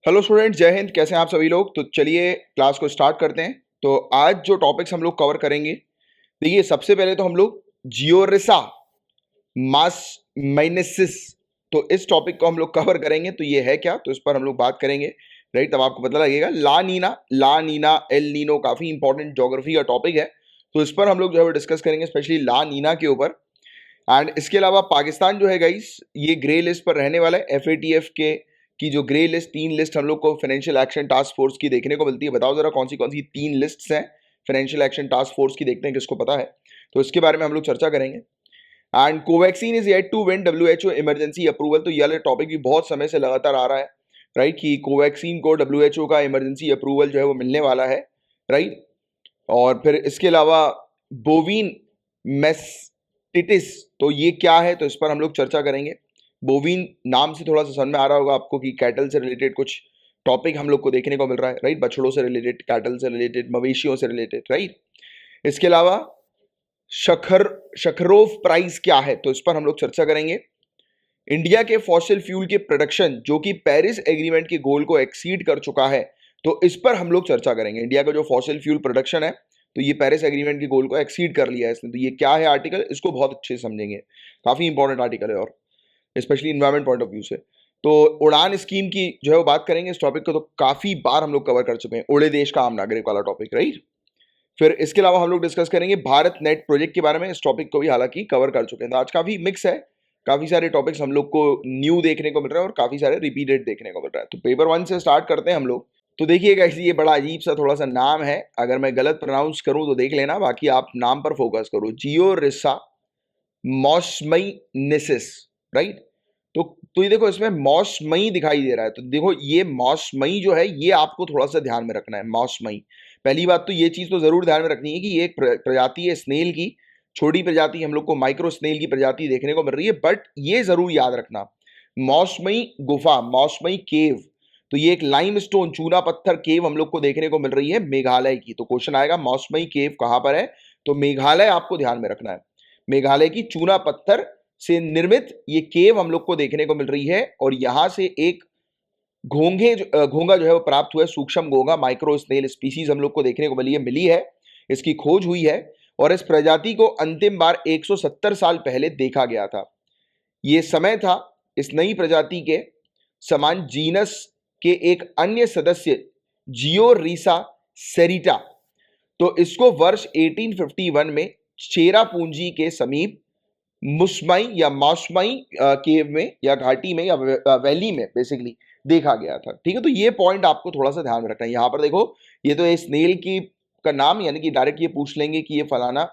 Hello student, जय हिंद। कैसे हैं आप सभी लोग? तो चलिए क्लास को स्टार्ट करते हैं। तो आज जो टॉपिक्स हम लोग कवर करेंगे, देखिए सबसे पहले तो हम लोग जियोरिसा मास माइनेसिस, तो इस टॉपिक को हम लोग कवर करेंगे। तो ये है क्या, तो इस पर हम लोग बात करेंगे। राइट, तब आपको पता लगेगा। ला नीना एल नीनो काफी इंपॉर्टेंट ज्योग्राफी का टॉपिक है, तो इस पर हम लोग जो है डिस्कस करेंगे, स्पेशली ला नीना के ऊपर। एंड इसके अलावा पाकिस्तान जो है गाइस, ये ग्रे लिस्ट पर रहने वाला है। एफएटीएफ के की जो ग्रे लिस्ट, तीन लिस्ट हम लोग को फाइनेंशियल एक्शन टास्क फोर्स की देखने को मिलती है। बताओ जरा कौन सी तीन लिस्ट्स हैं फाइनेंशियल एक्शन टास्क फोर्स की, देखते हैं किसको पता है। तो इसके बारे में हम लोग चर्चा करेंगे। And Covaxin is yet to win WHO emergency approval. तो ये वाला टॉपिक भी बहुत समय से लगातार आ रहा है, राइट, कि कोवैक्सीन को डब्ल्यूएचओ का इमरजेंसी अप्रूवल जो है वो मिलने वाला है, राइट। और फिर इसके अलावा बोवीन मेस्टिटिस, तो ये क्या है, तो इस पर हम लोग चर्चा करेंगे। बोवीन नाम से थोड़ा सा समझ में आ रहा होगा आपको कि कैटल से रिलेटेड कुछ टॉपिक हम लोग को देखने को मिल रहा है, राइट। बछड़ों से रिलेटेड, कैटल से रिलेटेड, मवेशियों से रिलेटेड, राइट। इसके अलावा शखर शखरोव प्राइस क्या है, तो इस पर हम लोग चर्चा करेंगे। इंडिया के फॉसिल फ्यूल के प्रोडक्शन जो कि पेरिस एग्रीमेंट के गोल को एक्सीड कर चुका है, तो इस पर हम लोग चर्चा करेंगे। इंडिया का जो फॉसिल फ्यूल प्रोडक्शन है, तो ये पेरिस एग्रीमेंट के गोल को एक्सीड कर लिया है इसने। तो ये क्या है आर्टिकल, इसको बहुत अच्छे से समझेंगे। काफी इंपॉर्टेंट आर्टिकल है, और specially environment point of view से। तो उड़ान स्कीम की जो है वो बात करेंगे। इस टॉपिक को तो काफी बार हम लोग कवर कर चुके हैं, उड़े देश का आम नागरिक वाला टॉपिक, राइट। फिर इसके अलावा हम लोग डिस्कस करेंगे भारत नेट प्रोजेक्ट के बारे में। इस टॉपिक को भी हालांकि कवर कर चुके हैं। तो आज काफी मिक्स है, काफी सारे टॉपिक्स हम लोग को न्यू देखने को मिल रहा है और काफी सारे रिपीटेड देखने को मिल रहा है। तो पेपर वन से स्टार्ट करते हैं हम लोग। तो देखिएगा, ये बड़ा अजीब सा थोड़ा सा नाम है, अगर मैं गलत प्रोनाउंस करूं तो देख लेना, बाकी आप नाम पर फोकस करो। जियोरिसा मॉस्मैनिसिस, राइट। तो ये देखो, इसमें मौसमई दिखाई दे रहा है। तो देखो, ये मौसमई जो है, ये आपको थोड़ा सा ध्यान में रखना है। मौसमई, पहली बात तो ये चीज तो जरूर ध्यान में रखनी है कि ये एक प्रजाति है स्नेल की, छोटी प्रजाति, हम लोग को माइक्रो स्नेल की प्रजाति देखने को मिल रही है। बट ये जरूर याद रखना, मौसमई गुफा, मौसमई केव, तो ये एक लाइमस्टोन चूना पत्थर केव हम लोग को देखने को मिल रही है मेघालय की। तो क्वेश्चन आएगा मौसमई केव कहां पर है, तो मेघालय आपको ध्यान में रखना है। मेघालय की चूना पत्थर से निर्मित ये केव हम लोग को देखने को मिल रही है। और यहां से एक घोंगा जो है वो प्राप्त हुआ है, सूक्ष्म घोंगा, माइक्रो स्नेल स्पीसीज हम लोग को देखने को मिली है। इसकी खोज हुई है और इस प्रजाति को अंतिम बार 170 साल पहले देखा गया था। ये समय था इस नई प्रजाति के समान जीनस के एक अन्य सदस्य जियोरिसा सेरिटा। तो इसको वर्ष 1851 में चेरापूंजी के समीप मुस्मई या मौसमई केव में या घाटी में या वैली में बेसिकली देखा गया था। ठीक है, तो ये पॉइंट आपको थोड़ा सा ध्यान में रखना है। यहाँ पर देखो, ये तो स्नेल की का नाम, यानी कि डायरेक्ट ये पूछ लेंगे कि ये फलाना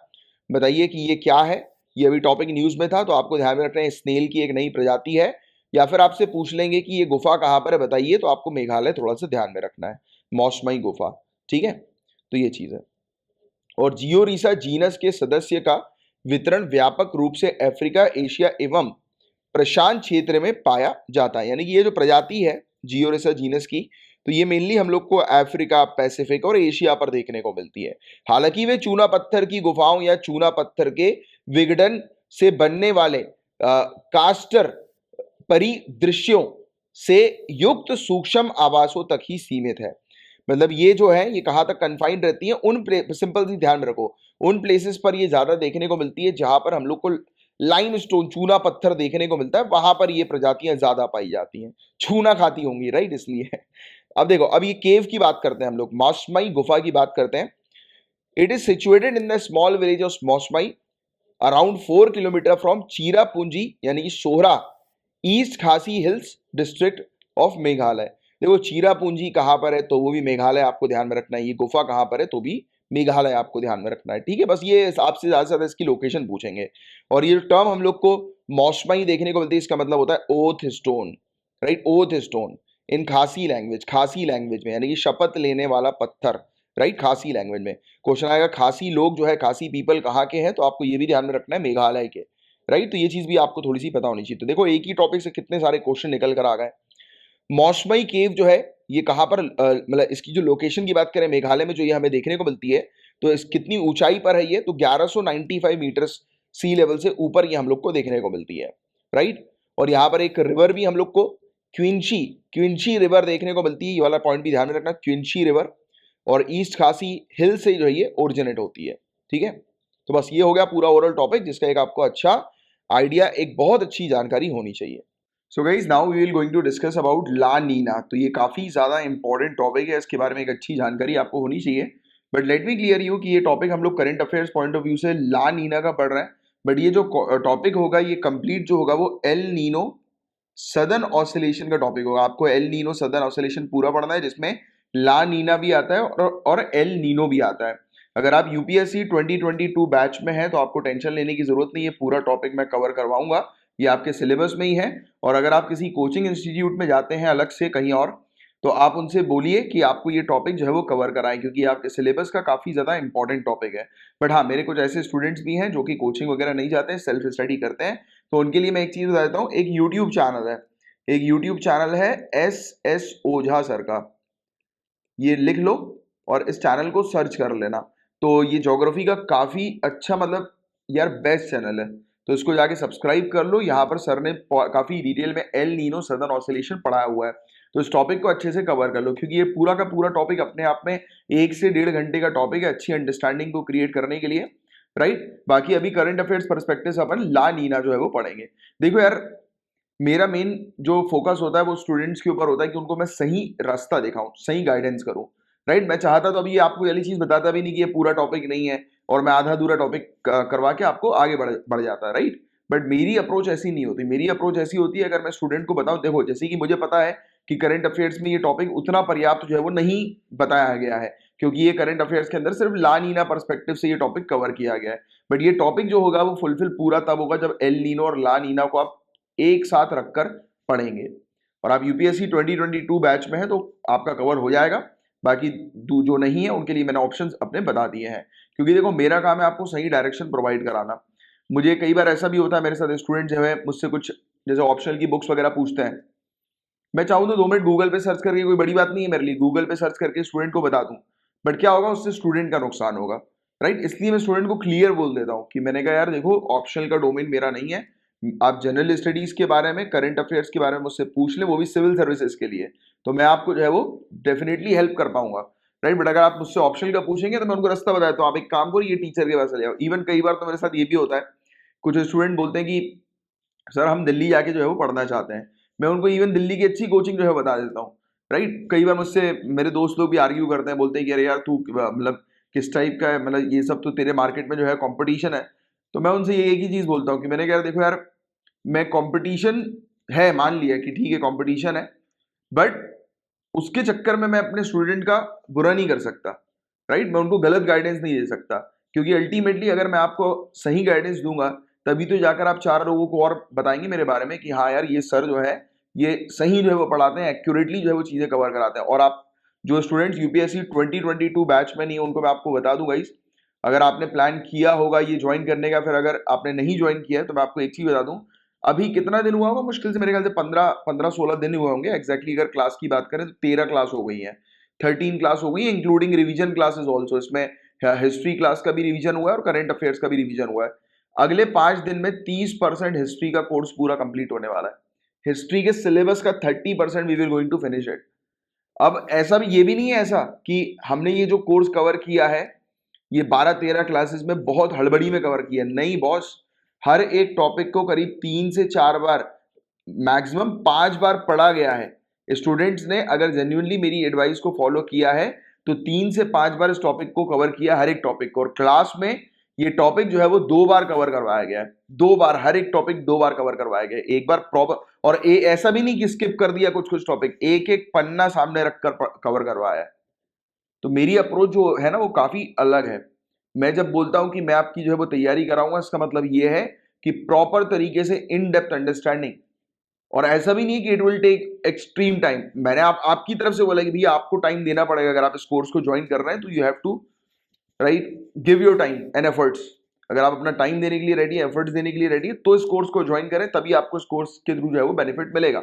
बताइए कि ये क्या है। ये अभी टॉपिक न्यूज में था, तो आपको ध्यान में रखना है स्नेल की एक नई प्रजाति है। या फिर आपसे पूछ लेंगे कि ये गुफा कहाँ पर है बताइए, तो आपको मेघालय थोड़ा सा ध्यान में रखना है, मौसमई गुफा। ठीक है, तो ये चीज है। और जियोरिसा जीनस के सदस्य का वितरण व्यापक रूप से अफ्रीका, एशिया एवं प्रशांत क्षेत्र में पाया जाता है। यानी कि ये जो प्रजाति है जियोरिसा जीनस की, तो ये मेनली हम लोग को अफ्रीका, पैसिफिक और एशिया पर देखने को मिलती है। हालांकि वे चूना पत्थर की गुफाओं या चूना पत्थर के विघटन से बनने वाले कास्टर परिदृश्यों से युक्त सूक्ष्म आवासों तक ही सीमित है। मतलब ये जो है, ये कहां तक कन्फाइंड रहती है, उन सिंपल सी ध्यान में रखो, उन प्लेसेस पर ये ज्यादा देखने को मिलती है जहां पर हम लोग को लाइमस्टोन चूना पत्थर देखने को मिलता है, वहां पर ये प्रजातियां ज्यादा पाई जाती हैं। चूना खाती होंगी, राइट, इसलिए। अब देखो, अब ये केव की बात करते हैं हम लोग, मौसमई गुफा की बात करते हैं। It is situated in the small village of Mawsmai around 4 kilometre from Cherrapunji, यानी कि Sohra, east Khasi hills district of Meghalaya. देखो, चीरापूंजी कहां पर है, तो वो भी मेघालय आपको ध्यान में रखना है। ये गुफा कहां पर है, तो भी मेघालय आपको ध्यान में रखना है। ठीक है, बस ये आपसे ज्यादा से ज्यादा इसकी लोकेशन पूछेंगे। और ये टर्म हम लोग को मौसमई देखने को मिलती है, इसका मतलब होता है oath stone, right, oath stone in खासी लैंग्वेज, खासी लैंग्वेज में, यानी कि शपथ लेने वाला पत्थर, राइट, खासी लैंग्वेज में। क्वेश्चन आएगा खासी लोग जो है, खासी पीपल कहाँ के हैं, तो आपको ये भी ध्यान में रखना है मेघालय के, राइट। तो ये चीज भी आपको थोड़ी सी पता होनी चाहिए। तो देखो, एक ही टॉपिक से कितने सारे क्वेश्चन निकल कर आ गए। मौसमई केव जो है, ये कहां पर, मतलब इसकी जो लोकेशन की बात करें मेघालय में, जो ये हमें देखने को मिलती है, तो इस कितनी ऊंचाई पर है ये, तो 1195 मीटर सी लेवल से ऊपर ये हम लोग को देखने को मिलती है, राइट। और यहाँ पर एक रिवर भी हम लोग को क्विंची क्विंची रिवर देखने को मिलती है, ये वाला पॉइंट भी ध्यान में रखना, क्विंची रिवर और ईस्ट खासी हिल से जो है ये ओरिजिनेट होती है। ठीक है, तो बस ये हो गया पूरा ओवरऑल टॉपिक, जिसका एक आपको अच्छा आइडिया, एक बहुत अच्छी जानकारी होनी चाहिए। So guys now we will going to discuss about La Nina. तो ये काफी ज्यादा इंपॉर्टेंट टॉपिक है, इसके बारे में एक अच्छी जानकारी आपको होनी चाहिए। But let me clear you कि ये टॉपिक हम लोग current affairs point of view से ला नीना का पढ़ रहे हैं, बट ये जो टॉपिक होगा ये कंप्लीट जो होगा वो एल नीनो सदर्न ऑसिलेशन का टॉपिक होगा। आपको एल नीनो सदर्न ऑसिलेशन पूरा पढ़ना है, जिसमें ला नीना भी आता है और एल नीनो भी आता है। अगर आप यूपीएससी 2022 बैच में हैं तो आपको टेंशन लेने की जरूरत नहीं है, पूरा टॉपिक मैं कवर करवाऊंगा, ये आपके सिलेबस में ही है। और अगर आप किसी कोचिंग इंस्टीट्यूट में जाते हैं अलग से कहीं और, तो आप उनसे बोलिए कि आपको ये टॉपिक जो है वो कवर कराएं, क्योंकि आपके सिलेबस का काफी ज्यादा इंपॉर्टेंट टॉपिक है। बट हाँ, मेरे कुछ ऐसे स्टूडेंट्स भी हैं जो कि कोचिंग वगैरह नहीं जाते हैं, सेल्फ स्टडी करते हैं, तो उनके लिए मैं एक चीज बता देता हूँ। एक यूट्यूब चैनल है, एक यूट्यूब चैनल है एस ओझा सर का, ये लिख लो और इस चैनल को सर्च कर लेना। तो ये ज्योग्राफी का काफी अच्छा, मतलब यार बेस्ट चैनल है, तो इसको जाके सब्सक्राइब कर लो। यहाँ पर सर ने काफी डिटेल में एल नीनो सदर्न ऑसिलेशन पढ़ाया हुआ है, तो इस टॉपिक को अच्छे से कवर कर लो, क्योंकि ये पूरा का पूरा टॉपिक अपने आप में 1 से 1.5 घंटे का टॉपिक है, अच्छी अंडरस्टैंडिंग को क्रिएट करने के लिए, राइट। बाकी अभी करंट अफेयर्स परस्पेक्टिव से अपन ला नीना जो है वो पढ़ेंगे। देखो यार, मेरा मेन जो फोकस होता है वो स्टूडेंट्स के ऊपर होता है कि उनको मैं सही रास्ता दिखाऊं, सही गाइडेंस करूं, राइट। मैं चाहता तो अभी आपको वाली चीज बताता भी नहीं कि ये पूरा टॉपिक नहीं है और मैं आधा अधूरा टॉपिक करवा के आपको आगे बढ़ जाता है, राइट। बट मेरी अप्रोच ऐसी नहीं होती, मेरी अप्रोच ऐसी होती है, अगर मैं स्टूडेंट को बताऊं, देखो जैसे कि मुझे पता है कि करंट अफेयर्स में ये टॉपिक उतना पर्याप्त जो है वो नहीं बताया गया है, क्योंकि ये करंट अफेयर्स के अंदर सिर्फ ला नीना पर्सपेक्टिव से ये टॉपिक कवर किया गया है। बट ये टॉपिक जो होगा वो फुलफिल पूरा तब होगा जब एल नीनो और ला नीना को आप एक साथ रखकर पढ़ेंगे। और आप यूपीएससी 2022 बैच में है तो आपका कवर हो जाएगा। बाकी जो नहीं है उनके लिए मैंने ऑप्शंस अपने बता दिए हैं, क्योंकि देखो मेरा काम है आपको सही डायरेक्शन प्रोवाइड कराना। मुझे कई बार ऐसा भी होता है, मेरे साथ स्टूडेंट जो है मुझसे कुछ जैसे ऑप्शनल की बुक्स वगैरह पूछते हैं, मैं चाहूँ तो 2 मिनट गूगल पे सर्च करके, कोई बड़ी बात नहीं है मेरे लिए, गूगल पे सर्च करके स्टूडेंट को बता दूं, बट क्या होगा उससे स्टूडेंट का नुकसान होगा, राइट। इसलिए मैं स्टूडेंट को क्लियर बोल देता हूँ कि मैंने कहा यार देखो ऑप्शनल का डोमेन मेरा नहीं है, आप जनरल स्टडीज के बारे में, करंट अफेयर्स के बारे में मुझसे पूछ लें, वो भी सिविल सर्विसेज के लिए, तो मैं आपको जो है वो डेफिनेटली हेल्प कर पाऊंगा, राइट। बट अगर आप मुझसे ऑप्शनल का पूछेंगे तो मैं उनको रास्ता बताया, तो आप एक काम करो, ये टीचर के पास चले जाओ। इवन कई बार तो मेरे साथ ये भी होता है, कुछ स्टूडेंट बोलते हैं कि सर हम दिल्ली जाके जो है वो पढ़ना चाहते हैं, मैं उनको इवन दिल्ली की अच्छी कोचिंग जो है बता देता हूँ, राइट। कई बार मुझसे मेरे दोस्त लोग भी आर्ग्यू करते हैं, बोलते हैं कि अरे यार तू मतलब किस टाइप का है, मतलब ये सब तो तेरे मार्केट में जो है कंपटीशन है। तो मैं उनसे ये एक ही चीज बोलता हूँ कि मैंने कहा यार देखो यार, मैं कंपटीशन है, मान लिया कि ठीक है कंपटीशन है, बट उसके चक्कर में मैं अपने स्टूडेंट का बुरा नहीं कर सकता, राइट। मैं उनको गलत गाइडेंस नहीं दे सकता, क्योंकि अल्टीमेटली अगर मैं आपको सही गाइडेंस दूंगा तभी तो जाकर आप 4 लोगों को और बताएंगे मेरे बारे में कि हाँ यार ये सर जो है ये सही जो है वो पढ़ाते हैं, एक्यूरेटली जो है वो चीजें कवर कराते हैं। और आप जो स्टूडेंट्स यूपीएससी 2022 बैच में नहीं है उनको मैं आपको बता दूंगा, इस अगर आपने प्लान किया होगा ये ज्वाइन करने का, फिर अगर आपने नहीं ज्वाइन किया है तो मैं आपको एक चीज बता दूं, अभी कितना दिन हुआ होगा, मुश्किल से मेरे ख्याल से 15-16 दिन हुए होंगे एग्जैक्टली। अगर क्लास की बात करें तो 13 क्लास हो गई है, 13 क्लास हो गई है, इंक्लूडिंग रिवीजन क्लासेस ऑल्सो। इसमें हिस्ट्री क्लास का भी रिवीजन हुआ है और करंट अफेयर्स का भी रिवीजन हुआ है। अगले 5 दिन में 30% हिस्ट्री का कोर्स पूरा कंप्लीट होने वाला है, हिस्ट्री के सिलेबस का 30% we will going to finish it. अब ऐसा भी, ये भी नहीं है ऐसा कि हमने ये जो कोर्स कवर किया है ये 12-13 क्लासेस में बहुत हड़बड़ी में कवर किया, नहीं बॉस। हर एक टॉपिक को करीब 3 से 4 बार, मैक्सिमम 5 बार पढ़ा गया है। स्टूडेंट्स ने अगर जेन्युइनली मेरी एडवाइस को फॉलो किया है तो 3 से 5 बार इस टॉपिक को कवर किया, हर एक टॉपिक को। और क्लास में ये टॉपिक जो है वो 2 बार कवर करवाया गया है, 2 बार, हर एक टॉपिक 2 बार कवर करवाया गया है, एक बार प्रॉपर। और ऐसा भी नहीं कि स्किप कर दिया कुछ कुछ टॉपिक, एक एक पन्ना सामने रखकर कवर करवाया है। तो मेरी अप्रोच जो है ना वो काफी अलग है। मैं जब बोलता हूं कि मैं आपकी जो है वो तैयारी कराऊंगा, इसका मतलब ये है कि प्रॉपर तरीके से इन डेप्थ अंडरस्टैंडिंग। और ऐसा भी नहीं है कि it will take extreme time, मैंने आपकी तरफ से बोला कि भैया आपको टाइम देना पड़ेगा, अगर आप इस कोर्स को ज्वाइन कर रहे हैं तो you have to, right, give your time and efforts. अगर आप अपना टाइम देने के लिए रेडी है, एफर्ट्स देने के लिए रेडी है, तो इस कोर्स को ज्वाइन करें, तभी आपको इस कोर्स के थ्रू जो है वो बेनिफिट मिलेगा।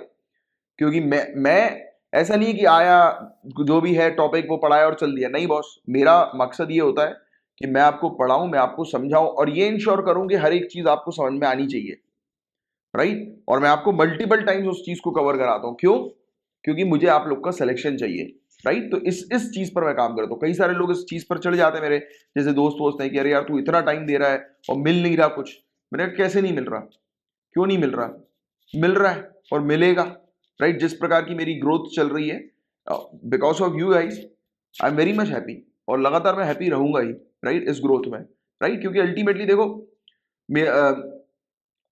क्योंकि मैं ऐसा नहीं है कि आया जो भी है टॉपिक वो पढ़ाया और चल दिया, नहीं बॉस। मेरा मकसद ये होता है कि मैं आपको पढ़ाऊं, मैं आपको समझाऊं और ये इंश्योर करूं कि हर एक चीज आपको समझ में आनी चाहिए, राइट। और मैं आपको मल्टीपल टाइम्स उस चीज को कवर कराता हूं। क्यों? क्योंकि मुझे आप लोग का सिलेक्शन चाहिए, राइट। तो इस चीज पर मैं काम करता हूँ। कई सारे लोग इस चीज पर चढ़ जाते हैं, मेरे जैसे दोस्त वोस्त हैं कि अरे यार तू इतना टाइम दे रहा है और मिल नहीं रहा कुछ। मैंने कहा कैसे नहीं मिल रहा? क्यों नहीं मिल रहा? मिल रहा है और मिलेगा, राइट। जिस प्रकार की मेरी ग्रोथ चल रही है, because of you guys, I am very much happy, और लगातार मैं हैप्पी रहूंगा ही, राइट, इस ग्रोथ में, राइट। क्योंकि अल्टीमेटली देखो,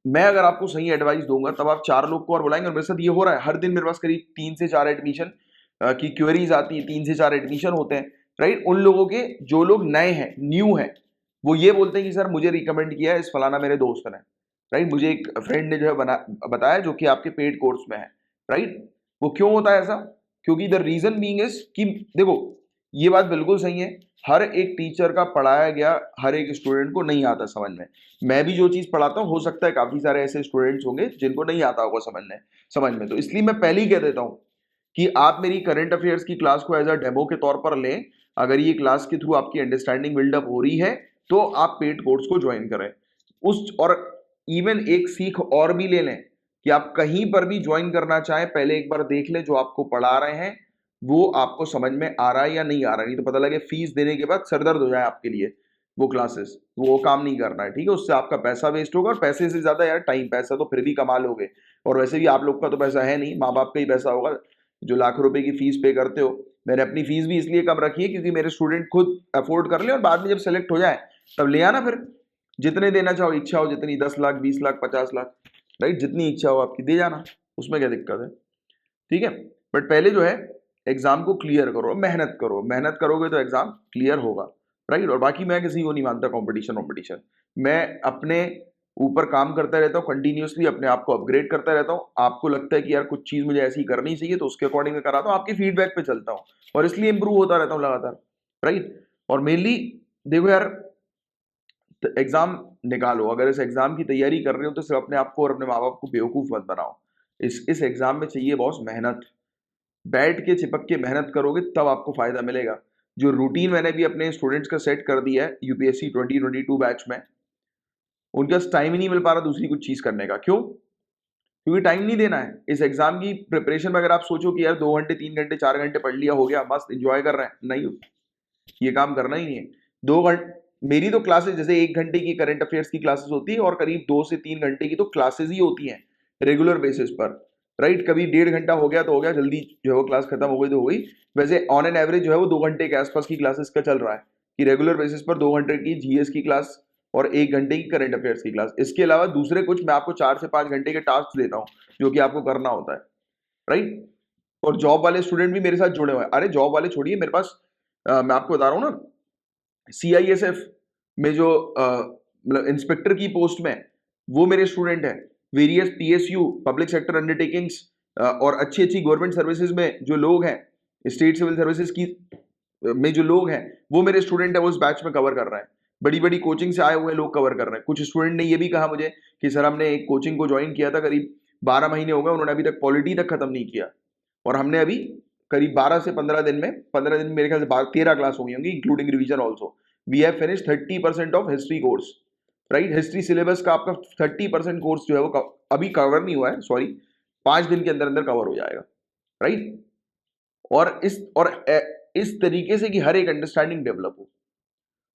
मैं अगर आपको सही एडवाइस दूंगा तब आप 4 लोग को और बुलाएंगे। और मेरे साथ ये हो रहा है, हर दिन मेरे पास करीब 3 से 4 एडमिशन की क्वेरीज आती है, 3 से 4 एडमिशन होते हैं, राइट। उन लोगों के जो लोग नए हैं, न्यू हैं, वो ये बोलते हैं कि सर मुझे रिकमेंड किया है इस फलाना मेरे दोस्त ने, राइट। मुझे एक फ्रेंड ने जो है बताया, जो कि आपके पेड कोर्स में है, राइट। वो क्यों होता है ऐसा? क्योंकि द रीजन बीइंग इज कि देखो, ये बात बिल्कुल सही है, हर एक टीचर का पढ़ाया गया हर एक स्टूडेंट को नहीं आता समझ में। मैं भी जो चीज पढ़ाता हूँ, हो सकता है काफी सारे ऐसे स्टूडेंट्स होंगे जिनको नहीं आता होगा समझ में। तो इसलिए मैं पहले ही कह देता हूँ कि आप मेरी करंट अफेयर्स की क्लास को एज अ डेमो के तौर पर लें। अगर ये क्लास के थ्रू आपकी अंडरस्टैंडिंग बिल्डअप हो रही है तो आप पेड कोर्स को ज्वाइन करें। और इवन एक सीख और भी ले लें कि आप कहीं पर भी ज्वाइन करना चाहें, पहले एक बार देख लें जो आपको पढ़ा रहे हैं वो आपको समझ में आ रहा है या नहीं आ रहा है। नहीं तो पता लगे फीस देने के बाद सरदर्द हो जाए आपके लिए वो क्लासेस, वो काम नहीं करना है, ठीक है। उससे आपका पैसा वेस्ट होगा, और पैसे से ज्यादा यार टाइम, पैसा तो फिर भी कमा लोगे, और वैसे भी आप लोग का तो पैसा है नहीं, माँ बाप का ही पैसा होगा जो लाख रुपए की फीस पे करते हो। मैंने अपनी फीस भी इसलिए कम रखी है क्योंकि मेरे स्टूडेंट खुद अफोर्ड कर ले, और बाद में जब सेलेक्ट हो जाए तब ले आना, फिर जितने देना चाहो, इच्छा हो जितनी, 10 लाख, 20 लाख, 50 लाख, राइट, जितनी इच्छा हो आपकी दे जाना, उसमें क्या दिक्कत है, ठीक है। बट पहले जो है एग्जाम को क्लियर करो, मेहनत करो, मेहनत करोगे तो एग्जाम क्लियर होगा, राइट। और बाकी मैं किसी को नहीं मानता कंपटीशन, मैं अपने ऊपर काम करता रहता हूँ कंटिन्यूअसली, अपने आप को अपग्रेड करता रहता हूँ। आपको लगता है कि यार कुछ चीज मुझे ऐसी करनी चाहिए तो उसके अकॉर्डिंग मैं कराता हूँ, आपके फीडबैक पे चलता हूँ, और इसलिए इंप्रूव होता रहता हूँ लगातार, राइट। और मेनली देखो यार, एग्जाम निकालो, अगर इस एग्जाम की तैयारी कर रहे हो तो सिर्फ अपने आप को और अपने माँ बाप को बेवकूफ मत बनाओ। इस एग्जाम में चाहिए बॉस मेहनत, बैठ के चिपक के मेहनत करोगे तब आपको फायदा मिलेगा। जो रूटीन मैंने भी अपने स्टूडेंट्स का सेट कर दिया है यूपीएससी 2022 बैच में, उनके पास टाइम ही नहीं मिल पा रहा दूसरी कुछ चीज करने का। क्यों? क्योंकि टाइम नहीं देना है इस एग्जाम की प्रिपरेशन में। अगर आप सोचो कि यार 2 घंटे, 3 घंटे, 4 घंटे पढ़ लिया, हो गया, मस्त एंजॉय कर रहे हैं, नहीं, ये काम करना ही नहीं है। 2 घंटे मेरी तो क्लासेस, जैसे 1 घंटे की करंट अफेयर्स की क्लासेस होती है और करीब 2 से 3 घंटे की तो क्लासेस ही होती हैं रेगुलर बेसिस पर, राइट। कभी 1.5 घंटा हो गया तो हो गया, जल्दी जो है वो क्लास खत्म हो गई तो हो गई। वैसे ऑन एन एवरेज जो है वो 2 घंटे के आसपास की क्लासेस का चल रहा है, कि रेगुलर बेसिस पर 2 घंटे की जीएस की क्लास और 1 घंटे की करंट अफेयर्स की क्लास। इसके अलावा दूसरे कुछ मैं आपको 4 से 5 घंटे के टास्क देता हूँ जो कि आपको करना होता है, राइट। और जॉब वाले स्टूडेंट भी मेरे साथ जुड़े हुए हैं। अरे जॉब वाले छोड़िए, मेरे पास मैं आपको बता रहा हूँ ना, सीआईएसएफ में जो मतलब इंस्पेक्टर की पोस्ट में, वो मेरे स्टूडेंट हैं। Various PSU, public sector undertakings, और अच्छी अच्छी गवर्नमेंट सर्विसेज में जो लोग हैं, स्टेट सिविल सर्विसेज की में जो लोग हैं, वो मेरे स्टूडेंट है, वो इस बैच में कवर कर रहे हैं। बड़ी बड़ी कोचिंग से आए हुए लोग कवर कर रहे हैं। कुछ स्टूडेंट ने ये भी कहा मुझे कि सर हमने एक कोचिंग को ज्वाइन किया था, करीब 12 महीने हो गए, उन्होंने अभी तक पॉलिटी तक खत्म नहीं किया, और हमने अभी करीब 12 से 15 दिन में, 15 दिन मेरे ख्याल से 13 क्लास हो गई होंगी including revision also. We have finish 30% of history course, right. History syllabus का आपका 30% कोर्स जो है वो अभी कवर नहीं हुआ है, सॉरी, 5 दिन के अंदर अंदर कवर हो जाएगा, राइट। और इस तरीके से कि हर एक अंडरस्टैंडिंग डेवलप हो,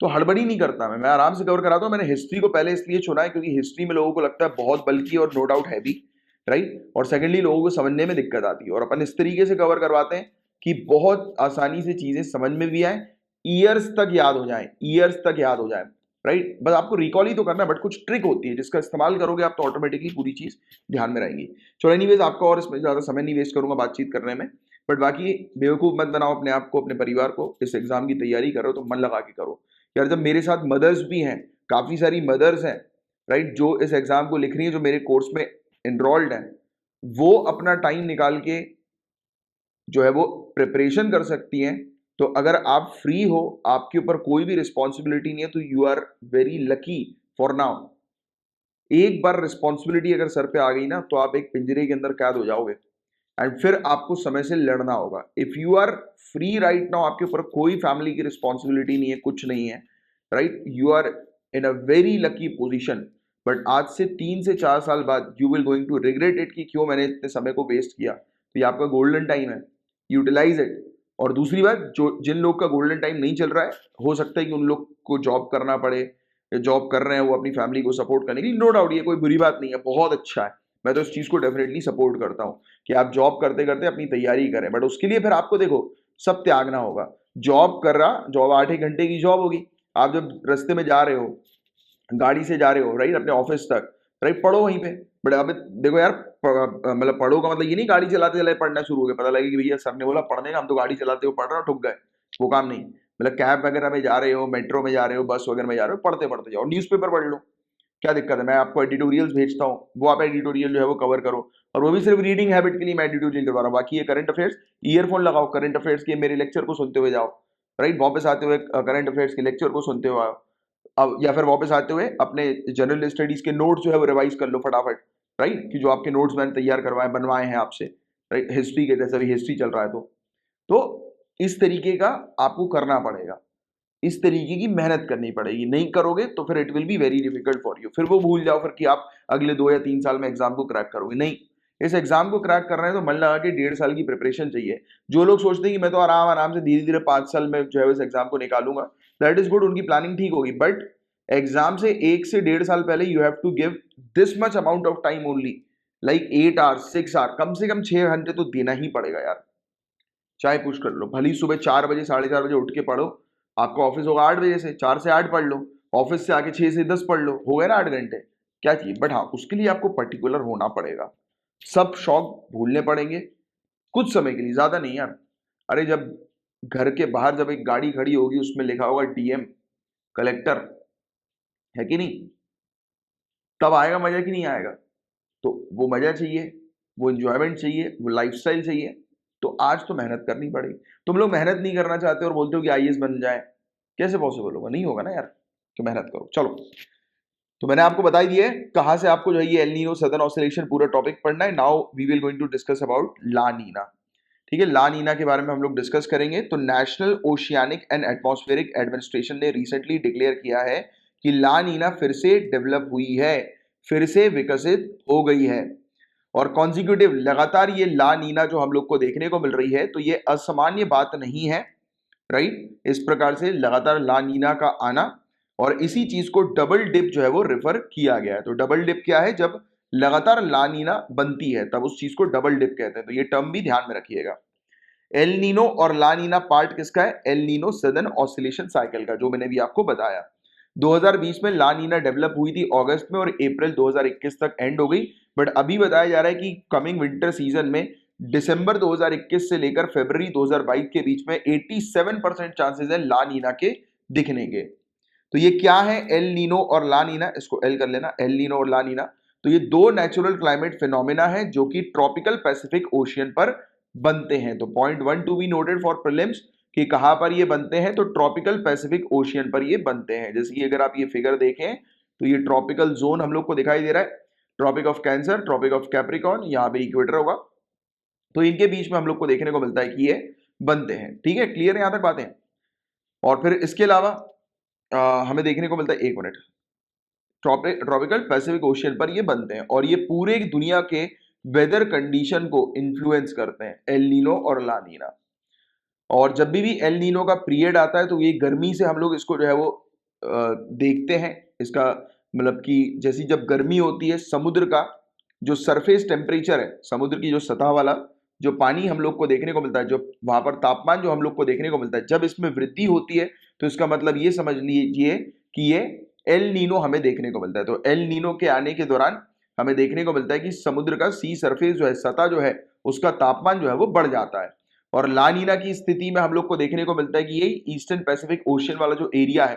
तो हड़बड़ी नहीं करता मैं आराम से कवर कराता हूँ। मैंने हिस्ट्री को पहले इसलिए चुना है क्योंकि हिस्ट्री में लोगों को लगता है बहुत बल्कि और नो डाउट हैवी, राइट। और सेकेंडली लोगों को समझने में दिक्कत आती है, और अपन इस तरीके से कवर करवाते हैं कि बहुत आसानी से चीजें समझ में भी आए, ईयर्स तक याद हो जाए, ईयर्स तक याद हो जाए, राइट। बस आपको रिकॉल ही तो करना है, बट कुछ ट्रिक होती है जिसका इस्तेमाल करोगे आप तो ऑटोमेटिकली पूरी चीज ध्यान में रहेंगी। चलो एनीवेज, आपका और इसमें ज्यादा समय नहीं वेस्ट करूंगा बातचीत करने में, बट बाकी बेवकूफ मत बनाओ अपने आप को, अपने परिवार को। इस एग्जाम की तैयारी करो तो मन लगा के करो यार। जब मेरे साथ मदर्स भी हैं, काफी सारी मदर्स हैं, राइट, जो इस एग्जाम को लिख रही हैं, जो मेरे कोर्स में एनरोल्ड हैं, वो अपना टाइम निकाल के जो है वो प्रिपरेशन कर सकती हैं। तो अगर आप फ्री हो, आपके ऊपर कोई भी रिस्पॉन्सिबिलिटी नहीं है, तो you are very lucky for now. एक बार रिस्पॉन्सिबिलिटी अगर सर पे आ गई ना, तो आप एक पिंजरे के अंदर कैद हो जाओगे, एंड फिर आपको समय से लड़ना होगा। If you are free right now, आपके ऊपर कोई फैमिली की रिस्पॉन्सिबिलिटी नहीं है, कुछ नहीं है, right, you are in a very lucky position. But आज से 3 से 4 साल बाद you will going to regret it कि क्यों मैंने इतने समय को वेस्ट किया। तो ये आपका गोल्डन टाइम है, यूटिलाइज इट। और दूसरी बात, जो जिन लोग का गोल्डन टाइम नहीं चल रहा है, हो सकता है कि उन लोग को जॉब करना पड़े, या जॉब कर रहे हैं वो अपनी फैमिली को सपोर्ट करने के लिए, नो डाउट ये कोई बुरी बात नहीं है, बहुत अच्छा है। मैं तो इस चीज़ को डेफिनेटली सपोर्ट करता हूँ कि आप जॉब करते करते अपनी तैयारी करें, बट उसके लिए फिर आपको देखो सब त्यागना होगा। जॉब कर रहा, जॉब 8 ही घंटे की जॉब होगी, आप जब रास्ते में जा रहे हो, गाड़ी से जा रहे हो राइट अपने ऑफिस तक, राइट, पढ़ो वहीं पे। बट अब देखो यार, मतलब पढ़ो का मतलब ये नहीं गाड़ी चलाते चलाते पढ़ना शुरू हो गया, पता लगे कि भैया सर ने बोला पढ़ने का, हम तो गाड़ी चलाते हो पढ़ रहे हो, ठुक गए। वो काम नहीं, मतलब कैब वगैरह में जा रहे हो, मेट्रो में जा रहे हो, बस वगैरह में जा रहे हो, पढ़ते पढ़ते जाओ, न्यूज़पेपर पढ़ लो, क्या दिक्कत है। मैं आपको एडिटोरियल्स भेजता हूँ, वो आप एडिटोरियल जो है वो कवर करो, और वो भी सिर्फ रीडिंग हैबिट के लिए मैं एडिटोरियल करवा रहा हूँ। बाकी ये करंट अफेयर्स, ईयरफोन लगाओ, करंट अफेयर्स के मेरे लेक्चर को सुनते हुए जाओ, राइट, वापस आते हुए करंट अफेयर्स के लेक्चर को सुनते हुए आओ। अब या फिर वापस आते हुए अपने जनरल स्टडीज के नोट्स जो है वो रिवाइज कर लो फटाफट, राइट, कि जो आपके नोट्स मैंने तैयार करवाए बनवाए हैं आपसे, राइट, हिस्ट्री के, जैसे भी हिस्ट्री चल रहा है तो इस तरीके का आपको करना पड़ेगा, इस तरीके की मेहनत करनी पड़ेगी। नहीं करोगे तो फिर it will be very difficult for you, फिर वो भूल जाओ फिर कि आप अगले 2 या 3 साल में एग्जाम को क्रैक करोगे। नहीं, इस एग्जाम को क्रैक करना है तो मन लगा के 1.5 साल की प्रिपरेशन चाहिए। जो लोग सोचते हैं कि मैं तो आराम आराम से धीरे धीरे 5 साल में जो है इस एग्जाम को निकालूंगा, दैट इज गुड, उनकी प्लानिंग ठीक होगी, बट एग्जाम से 1 से 1.5 साल पहले you have to give this much amount of time only, like 8 hours 6 hour, कम से कम 6 घंटे तो देना ही पड़ेगा यार। चाहे कुछ कर लो, भली सुबह 4 बजे 4:30 बजे उठ के पढ़ो, आपका ऑफिस होगा 8 बजे से, 4 से 8 पढ़ लो, ऑफिस से आके 6 से 10 पढ़ लो, हो गए ना 8 घंटे, क्या चाहिए। बट हाँ, उसके लिए आपको पर्टिकुलर होना पड़ेगा, सब शौक भूलने पड़ेंगे कुछ समय के लिए, ज्यादा नहीं यार। अरे जब घर के बाहर जब एक गाड़ी खड़ी होगी, उसमें लिखा होगा डीएम, कलेक्टर, है कि नहीं, तब आएगा मजा कि नहीं आएगा। तो वो मजा चाहिए, वो इंजॉयमेंट चाहिए, वो लाइफस्टाइल चाहिए, तो आज तो मेहनत करनी पड़ेगी। तुम लोग मेहनत नहीं करना चाहते और बोलते हो कि आईएएस बन जाए, कैसे पॉसिबल होगा, नहीं होगा ना यार। तो मेहनत करो। चलो, तो मैंने आपको बता ही दिया है कहां से आपको जो है ये एल नीनो सदर्न ऑसिलेशन पूरा टॉपिक पढ़ना है। Now we will going to discuss about La Nina. ठीक है, ला नीना के बारे में हम लोग डिस्कस करेंगे। तो national oceanic and atmospheric administration ने रिसेंटली डिक्लेयर किया है कि ला नीना फिर से डेवलप हुई है, फिर से विकसित हो गई है, और कॉन्जिक्यूटिव लगातार ये ला नीना जो हम लोग को देखने को मिल रही है, तो ये असामान्य बात नहीं है, राइट। इस प्रकार से लगातार ला नीना का आना, और इसी चीज को डबल डिप जो है वो रेफर किया गया है। तो डबल डिप क्या है, जब लगातार ला नीना बनती है तब उस चीज को डबल डिप कहते हैं। तो ये टर्म भी ध्यान में रखिएगा। एल नीनो और ला नीना पार्ट किसका है, L Nino southern oscillation cycle का, जो मैंने भी आपको बताया। 2020 में ला नीना डेवलप हुई थी अगस्त में, और अप्रैल 2021 तक एंड हो गई। बट अभी बताया जा रहा है कि कमिंग विंटर सीजन में दिसंबर 2021 से लेकर फरवरी 2022 के बीच में 87% चांसेस है ला नीना के दिखने के। तो ये क्या है, एल नीनो और ला नीना, इसको एल कर लेना, एल नीनो और ला नीना। तो ये दो नेचुरल क्लाइमेट फिनोमेना है जो कि ट्रॉपिकल पैसिफिक ओशियन पर बनते हैं। तो point 1 to be noted for prelims कि कहां पर ये बनते हैं, तो ट्रॉपिकल पैसिफिक ओशियन पर ये बनते हैं। जैसे कि अगर आप ये फिगर देखें तो ये ट्रॉपिकल जोन हम लोग को दिखाई दे रहा है, Tropic of Cancer, Tropic of Capricorn, यहाँ पे इक्वेटर होगा, तो इनके बीच में हम लोग को देखने को मिलता है कि ये बनते हैं। ठीक है, क्लियर है यहां तक बातें। और फिर इसके अलावा हमें देखने को मिलता है, एक मिनट, ट्रॉपिकल पैसिफिक ओशियन पर ये बनते हैं, और ये पूरे दुनिया के वेदर कंडीशन को इन्फ्लुएंस करते हैं, एल नीनो और ला नीना। और जब भी एल नीनो का पीरियड आता है तो ये गर्मी से हम लोग इसको जो है वो देखते हैं। इसका मतलब कि जैसी जब गर्मी होती है, समुद्र का जो सरफेस टेम्परेचर है, समुद्र की जो सतह वाला जो पानी हम लोग को देखने को मिलता है, जो वहां पर तापमान जो हम लोग को देखने को मिलता है, जब इसमें वृद्धि होती है तो इसका मतलब ये समझ लीजिए कि ये एल नीनो हमें देखने को मिलता है। तो एल नीनो के आने के दौरान हमें देखने को मिलता है कि समुद्र का सी सरफेस जो है, सतह जो है, उसका तापमान जो है वो बढ़ जाता है। और ला नीना की स्थिति में हम लोग को देखने को मिलता है कि ये ईस्टर्न पैसिफिक ओशियन वाला जो एरिया है,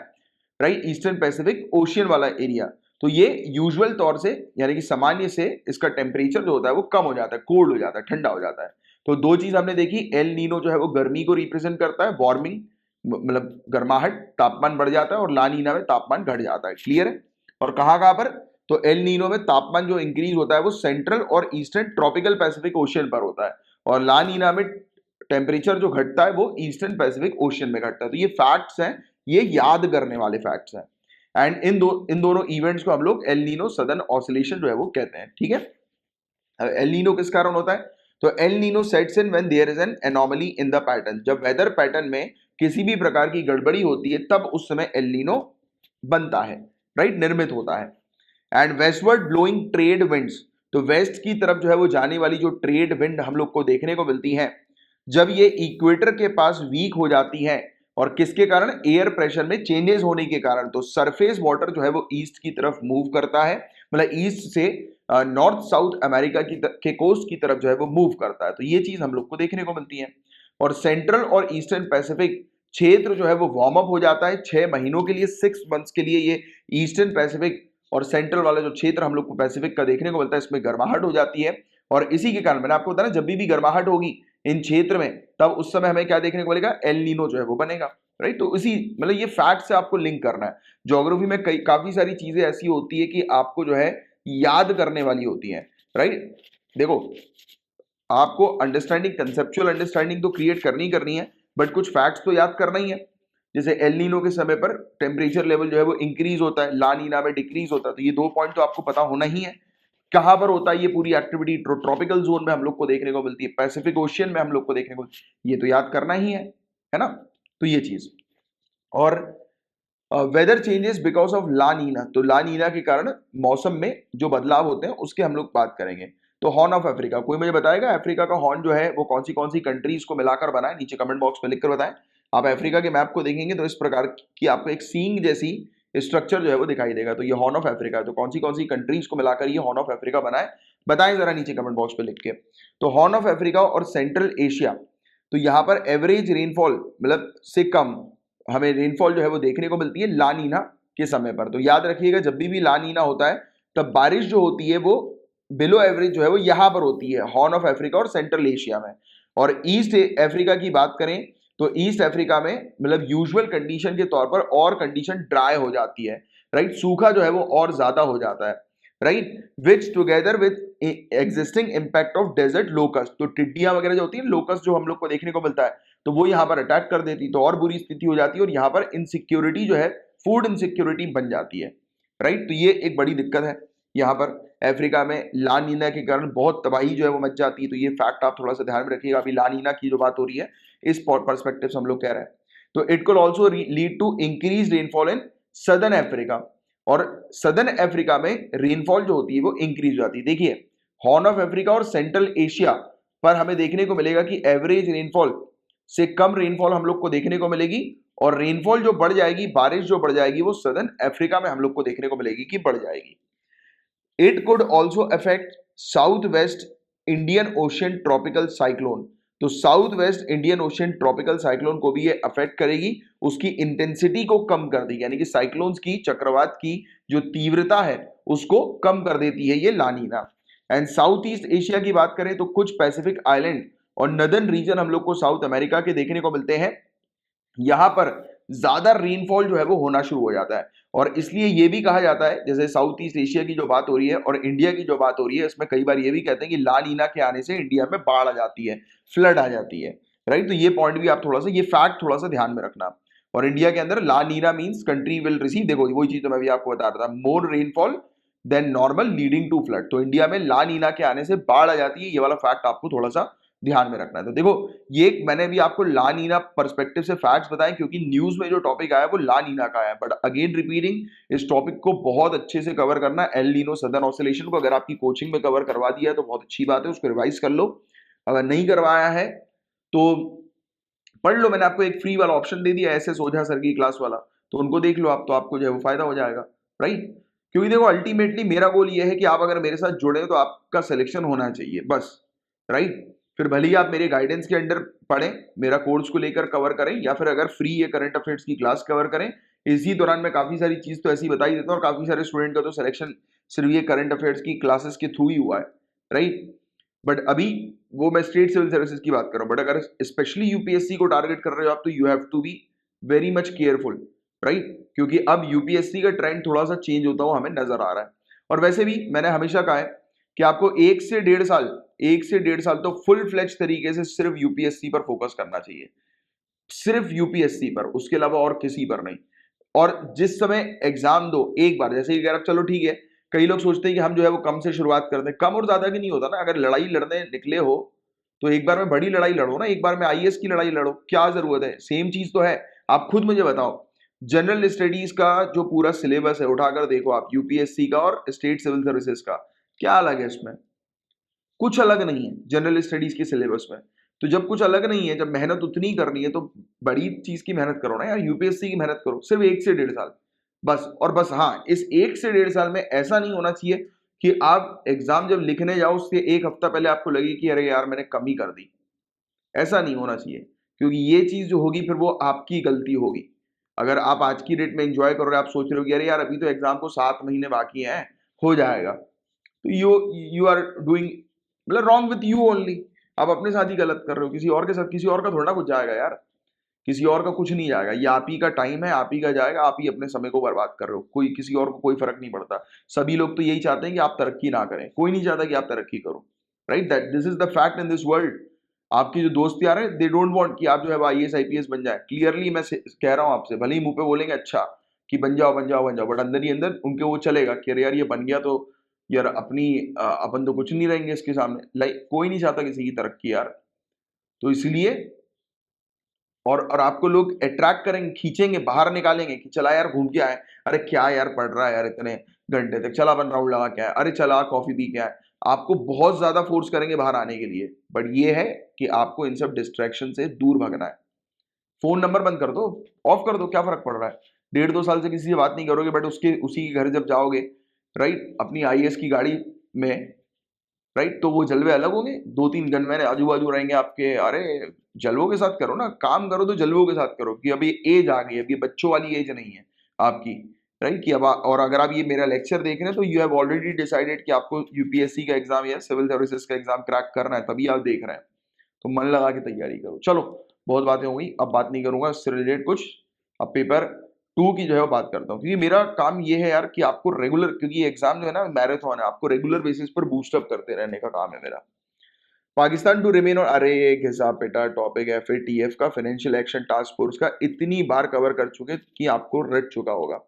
राइट, ईस्टर्न पैसिफिक ओशियन वाला एरिया, तो ये यूजुअल तौर से यानी कि सामान्य से इसका टेम्परेचर जो होता है वो कम हो जाता है, कोल्ड हो जाता है, ठंडा हो जाता है। तो दो चीज हमने देखी, एल नीनो जो है वो गर्मी को रिप्रेजेंट करता है, वार्मिंग मतलब गर्माहट, तापमान बढ़ जाता है, और ला नीना में तापमान घट जाता है। क्लियर है। और कहां कहां पर, तो एल नीनो में तापमान जो इंक्रीज होता है वो सेंट्रल और ईस्टर्न ट्रॉपिकल पैसिफिक ओशियन पर होता है, और ला नीना में टेम्परेचर जो घटता है वो ईस्टर्न पैसिफिक ओशियन में घटता है। तो ये फैक्ट्स हैं, ये याद करने वाले फैक्ट्स हैं। एंड इन दोनों इवेंट्स को हम लोग एल नीनो सदर्न ऑसिलेशन जो है वो कहते हैं, ठीक है। एल नीनो किस कारण होता है? तो El Nino sets in when there is an anomaly in the pattern, जब वेदर पैटर्न में किसी भी प्रकार की गड़बड़ी होती है तब उस समय एल नीनो बनता है, राइट, निर्मित होता है। And westward blowing trade winds, तो वेस्ट की तरफ जो है वो जाने वाली जो ट्रेड विंड हम लोग को देखने को मिलती है, जब ये इक्वेटर के पास वीक हो जाती है और किसके कारण? एयर प्रेशर में चेंजेस होने के कारण, तो सरफेस वाटर जो है वो ईस्ट की तरफ मूव करता है, मतलब ईस्ट से नॉर्थ साउथ अमेरिका के कोस्ट की तरफ जो है वो मूव करता है, तो ये चीज हम लोग को देखने को मिलती है। और सेंट्रल और ईस्टर्न पैसिफिक क्षेत्र जो है वो वार्म अप हो जाता है 6 महीनों के लिए, 6 मंथ्स के लिए ये ईस्टर्न पैसिफिक और सेंट्रल वाला जो क्षेत्र हम लोग को पैसिफिक का देखने को मिलता है इसमें गर्माहट हो जाती है। और इसी के कारण मैंने आपको बताया ना, जब भी गर्माहट होगी इन क्षेत्र में तब उस समय हमें क्या देखने को मिलेगा? एल नीनो जो है वो बनेगा, राइट। तो इसी मतलब ये फैक्ट से आपको लिंक करना है। ज्योग्राफी में काफी सारी चीजें ऐसी होती है कि आपको जो है याद करने वाली होती हैं, राइट। देखो, आपको अंडरस्टैंडिंग, कंसेप्चुअल अंडरस्टैंडिंग तो क्रिएट करनी है, बट कुछ फैक्ट्स तो याद करना ही है। जैसे एल नीनो के समय पर टेम्परेचर लेवल जो है वो इंक्रीज होता है, ला नीना में डिक्रीज होता है, तो ये 2 पॉइंट तो आपको पता होना ही है। कहां पर होता है ये पूरी एक्टिविटी? ट्रॉपिकल जोन में हम लोग को देखने को मिलती है, पैसिफिक ओशियन में हम लोग को देखने को मिलती है, ये तो याद करना ही है ना। तो ये चीज। और weather changes because of La Nina, तो ला नीना के कारण मौसम में जो बदलाव होते हैं उसके हम लोग बात करेंगे। तो हॉर्न ऑफ अफ्रीका, कोई मुझे बताएगा अफ्रीका का हॉर्न जो है वो कौन सी कंट्रीज को मिलाकर बना है? नीचे कमेंट बॉक्स में लिखकर बताएं। आप अफ्रीका के मैप को देखेंगे तो इस प्रकार की आपको एक सींग जैसी स्ट्रक्चर जो है वो दिखाई देगा, तो ये हॉर्न ऑफ अफ्रीका है। तो कौन सी कंट्रीज को मिलाकर ये हॉर्न ऑफ अफ्रीका बना है, बताएं जरा नीचे कमेंट बॉक्स पे लिख के। तो हॉर्न ऑफ अफ्रीका और सेंट्रल एशिया, तो यहाँ पर एवरेज रेनफॉल मतलब से कम हमें रेनफॉल जो है वो देखने को मिलती है ला नीना के समय पर। तो याद रखिएगा, जब भी ला नीना होता है तब बारिश जो होती है वो बिलो एवरेज जो है वो यहां पर होती है, हॉर्न ऑफ अफ्रीका और सेंट्रल एशिया में। और ईस्ट अफ्रीका की बात करें तो ईस्ट अफ्रीका में मतलब यूजुअल कंडीशन के तौर पर और कंडीशन ड्राई हो जाती है, राइट, सूखा जो है वो और ज्यादा हो जाता है, right, which together with existing impact of desert locust, तो टिड्डियां वगैरह जो होती है, लोकस्ट जो हम लोग को देखने को मिलता है, तो वो यहाँ पर अटैक कर देती, तो और बुरी स्थिति हो जाती है और यहाँ पर इनसिक्योरिटी जो है, फूड इनसिक्योरिटी बन जाती है, राइट। तो ये एक बड़ी दिक्कत है यहाँ पर अफ्रीका में, ला नीना के कारण बहुत तबाही जो है वो मच जाती है। तो ये फैक्ट आप थोड़ा सा ध्यान में रखिएगा। अभी ला नीना की जो बात हो रही है इस पर्सपेक्टिव से हम लोग कह रहे हैं। तो it could also lead to increase rainfall in southern Africa, और सदर्न अफ्रीका में रेनफॉल जो होती है वो इंक्रीज हो जाती है। देखिए, हॉर्न ऑफ अफ्रीका और सेंट्रल एशिया पर हमें देखने को मिलेगा कि एवरेज रेनफॉल से कम रेनफॉल हम लोग को देखने को मिलेगी, और रेनफॉल जो बढ़ जाएगी, बारिश जो बढ़ जाएगी, वो सदर्न अफ्रीका में हम लोग को देखने को मिलेगी कि बढ़ जाएगी। It could also affect south west Indian ocean tropical cyclone, तो south west Indian ocean tropical cyclone को भी ये अफेक्ट करेगी, उसकी इंटेंसिटी को कम कर देगी, यानी कि साइक्लोन्स की, चक्रवात की जो तीव्रता है उसको कम कर देती है ये La Nina. And south east Asia की बात करें तो कुछ पैसिफिक आइलैंड और नदर्न रीजन हम लोग को साउथ अमेरिका के देखने को मिलते हैं, यहां पर ज्यादा रेनफॉल जो है वो होना शुरू हो जाता है। और इसलिए ये भी कहा जाता है, जैसे साउथ ईस्ट एशिया की जो बात हो रही है और इंडिया की जो बात हो रही है, इसमें कई बार ये भी कहते हैं कि ला नीना के आने से इंडिया में बाढ़ आ जाती है, फ्लड आ जाती है, राइट। तो ये पॉइंट भी आप थोड़ा सा, ये फैक्ट थोड़ा सा ध्यान में रखना। और इंडिया के अंदर La Nina means country will receive, देखो वही चीज तो मैं भी आपको बता रहा था, more rainfall than normal leading to flood, तो इंडिया में ला नीना के आने से बाढ़ आ जाती है, ये वाला फैक्ट आपको थोड़ा सा ध्यान में रखना है। तो देखो, ये मैंने भी आपको ला नीना पर्सपेक्टिव से फैक्ट्स बताए, क्योंकि न्यूज में जो टॉपिक आया वो ला नीना का आया, बट अगेन रिपीटिंग, इस टॉपिक को बहुत अच्छे से कवर करना। एल नीनो सदर्न ऑसिलेशन को अगर आपकी कोचिंग में कवर करवा दिया है तो बहुत अच्छी बात है, उसको रिवाइज कर लो। अगर नहीं करवाया है तो पढ़ लो, मैंने आपको एक फ्री वाला ऑप्शन दे दिया SS ओझा सर की क्लास वाला, तो उनको देख लो आप, तो आपको जो है वो फायदा हो जाएगा, राइट। क्योंकि देखो, अल्टीमेटली मेरा गोल ये है कि आप अगर मेरे साथ जुड़े तो आपका सिलेक्शन होना चाहिए बस, राइट। फिर भले ही आप मेरे गाइडेंस के अंडर पढ़ें, मेरा कोर्स को लेकर कवर करें, या फिर अगर फ्री ये करंट अफेयर्स की क्लास कवर करें, इसी दौरान मैं काफी सारी चीज तो ऐसी बता ही देता हूँ, और काफी सारे स्टूडेंट का तो सिलेक्शन सिर्फ ये करंट अफेयर्स की क्लासेस के थ्रू ही हुआ है, राइट। बट अभी वो मैं स्टेट सिविल सर्विसेज की बात कर रहा हूँ, बट अगर स्पेशली यूपीएससी को टारगेट कर रहे हो आप, तो you have to be very much careful, right, क्योंकि अब यूपीएससी का ट्रेंड थोड़ा सा चेंज होता हुआ हमें नजर आ रहा है। और वैसे भी मैंने हमेशा कहा है कि आपको 1 से 1.5 साल तो फुल फ्लेज तरीके से सिर्फ यूपीएससी पर फोकस करना चाहिए, सिर्फ यूपीएससी पर, उसके अलावा और किसी पर नहीं। और जिस समय एग्जाम दो एक बार, जैसे कि अगर चलो ठीक है, कई लोग सोचते हैं कि हम जो है वो कम से शुरुआत करते हैं, कम और ज्यादा की नहीं होता ना। अगर लड़ाई लड़ने निकले हो तो एक बार में बड़ी लड़ाई लड़ो ना, एक बार में आईएएस की लड़ाई लड़ो, क्या जरूरत है, सेम चीज तो है। आप खुद मुझे बताओ, जनरल स्टडीज का जो पूरा सिलेबस है उठाकर देखो आप, यूपीएससी का और स्टेट सिविल सर्विसेज का, क्या अलग है इसमें? कुछ अलग नहीं है जनरल स्टडीज के सिलेबस में। तो जब कुछ अलग नहीं है, जब मेहनत उतनी ही करनी है, तो बड़ी चीज की मेहनत करो ना यार, यूपीएससी की मेहनत करो, सिर्फ 1 से 1.5 साल बस। और बस हाँ, इस 1 से 1.5 साल में ऐसा नहीं होना चाहिए कि आप एग्जाम जब लिखने जाओ उसके एक हफ्ता पहले आपको लगे कि अरे यार मैंने कमी कर दी। ऐसा नहीं होना चाहिए, क्योंकि ये चीज जो होगी फिर वो आपकी गलती होगी। अगर आप आज की डेट में एंजॉय करो रहे, आप सोच रहे हो कि अरे यार अभी तो एग्जाम को 7 महीने बाकी हैं, हो जाएगा, तो यू यू आर डूइंग, मतलब रॉन्ग विथ यू ओनली। आप अपने साथ ही गलत कर रहे हो, किसी और के साथ, किसी और का थोड़ा ना कुछ जाएगा यार, किसी और का कुछ नहीं जाएगा। ये आप ही का टाइम है, आप ही का जाएगा, आप ही अपने समय को बर्बाद कर रहे हो, कोई किसी और को कोई फर्क नहीं पड़ता। सभी लोग तो यही चाहते हैं कि आप तरक्की ना करें, कोई नहीं चाहता कि आप तरक्की करो, right? That this is the fact in this world. आपकी जो दोस्त यार है, दे डोंट वांट कि आप जो है आईएएस आईपीएस बन जाए। क्लियरली मैं कह रहा हूं आपसे, भले ही मुंह पे बोलेंगे अच्छा कि बन जाओ बन जाओ बन जाओ, बट अंदर ही अंदर उनके वो चलेगा कि अरे यार ये बन गया तो यार अपनी अपन तो कुछ नहीं रहेंगे इसके सामने। लाइक कोई नहीं चाहता किसी की तरक्की यार। तो इसलिए और आपको लोग अट्रैक्ट करेंगे, खींचेंगे, बाहर निकालेंगे कि चला यार घूम के आए, अरे क्या यार पढ़ रहा है यार इतने घंटे तक, चला अपन राउंड लगा के आए, अरे चला कॉफी पी के आए। आपको बहुत ज्यादा फोर्स करेंगे बाहर आने के लिए, बट ये है कि आपको इन सब डिस्ट्रैक्शन से दूर भागना है। फोन नंबर बंद कर दो, ऑफ कर दो, क्या फर्क पड़ रहा है? 1.5-2 साल से किसी से बात नहीं करोगे, बट उसके उसी के घर जब जाओगे, राइट, अपनी आईएएस की गाड़ी में, राइट, तो वो जलवे अलग होंगे, 2-3 गनमैन आजू बाजू रहेंगे आपके। अरे जलवों के साथ करो ना, काम करो तो जलवों के साथ करो, कि अभी एज आ गई है, अभी बच्चों वाली एज नहीं है आपकी, राइट? कि अब और अगर आप ये मेरा लेक्चर देख रहे हैं तो यू हैव ऑलरेडी डिसाइडेड कि आपको यूपीएससी का एग्जाम या सिविल सर्विसेज का एग्जाम क्रैक करना है, तभी आप देख रहे हैं। तो मन लगा के तैयारी करो। चलो, बहुत बातें हो गई, अब बात नहीं करूंगा इससे रिलेटेड कुछ। अब पेपर 2 की जो है वो बात करता हूँ, क्योंकि मेरा काम ये है यार कि आपको रेगुलर, क्योंकि एग्जाम जो है ना मैराथन है, आपको रेगुलर बेसिस पर बूस्टअप करते रहने का काम है मेरा। पाकिस्तान टू रिमेन, और अरे एक हिसाब बेटा टॉपिक है एफएटीएफ का, फाइनेंशियल एक्शन टास्क फोर्स का, इतनी बार कवर कर चुके कि आपको रट चुका होगा।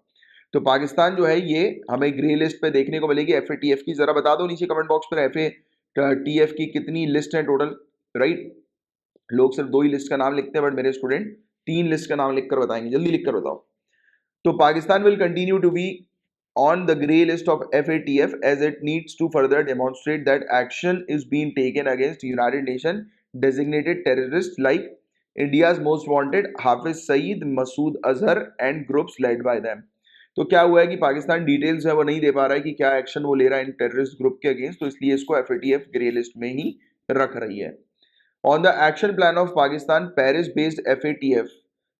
तो पाकिस्तान जो है ये हमें ग्रे लिस्ट पे देखने को मिलेगी। एफएटीएफ की जरा बता दो नीचे कमेंट बॉक्स पर, एफएटीएफ की कितनी लिस्ट है टोटल, राइट? लोग सिर्फ 2 ही लिस्ट का नाम लिखते हैं, बट मेरे स्टूडेंट 3 लिस्ट का नाम लिखकर बताएंगे, जल्दी लिखकर बताओ। तो Pakistan will continue to be on the grey list of FATF as it needs to further demonstrate that action is being taken against United Nations designated terrorists like India's most wanted Hafiz Saeed, Masood Azhar and groups led by them। तो क्या हुआ है कि Pakistan details है वो नहीं दे पा रहा है कि क्या एक्शन वो ले रहा है इन टेररिस्ट ग्रुप के अगेंस्ट, तो इसलिए इसको एफएटीएफ ग्रे लिस्ट में ही रख रही है। On the action plan of Pakistan, Paris-based FATF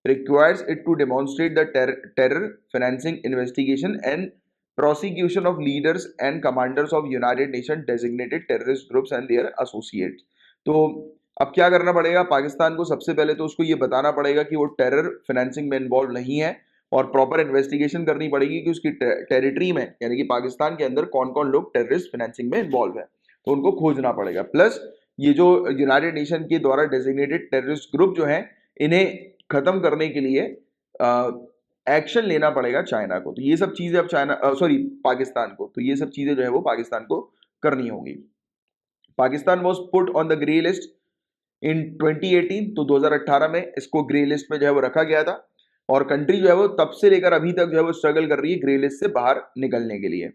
requires it to demonstrate the terror financing investigation and prosecution of leaders and commanders of United Nations designated terrorist groups and their associates। तो अब क्या करना पड़ेगा पाकिस्तान को? सबसे पहले तो उसको ये बताना पड़ेगा कि वो टेरर फाइनेंसिंग में इन्वॉल्व नहीं है, और प्रॉपर इन्वेस्टिगेशन करनी पड़ेगी कि उसकी टेरिटरी में, यानी कि पाकिस्तान के अंदर कौन कौन लोग टेररिस्ट फाइनेंसिंग में इन्वॉल्व है, तो उनको खोजना पड़ेगा। प्लस ये जो यूनाइटेड नेशन के द्वारा डेजिग्नेटेड टेररिस्ट ग्रुप जो है, इन्हें खत्म करने के लिए एक्शन लेना पड़ेगा चाइना को। तो ये सब चीजें अब चाइना, सॉरी पाकिस्तान को, तो ये सब चीजें जो है वो पाकिस्तान को करनी होंगी। Pakistan was put on the grey list in 2018, तो 2018 में इसको ग्रे लिस्ट में जो है वो रखा गया था, और कंट्री जो है वो तब से लेकर अभी तक जो है वो स्ट्रगल कर रही है ग्रे लिस्ट से बाहर निकलने के लिए।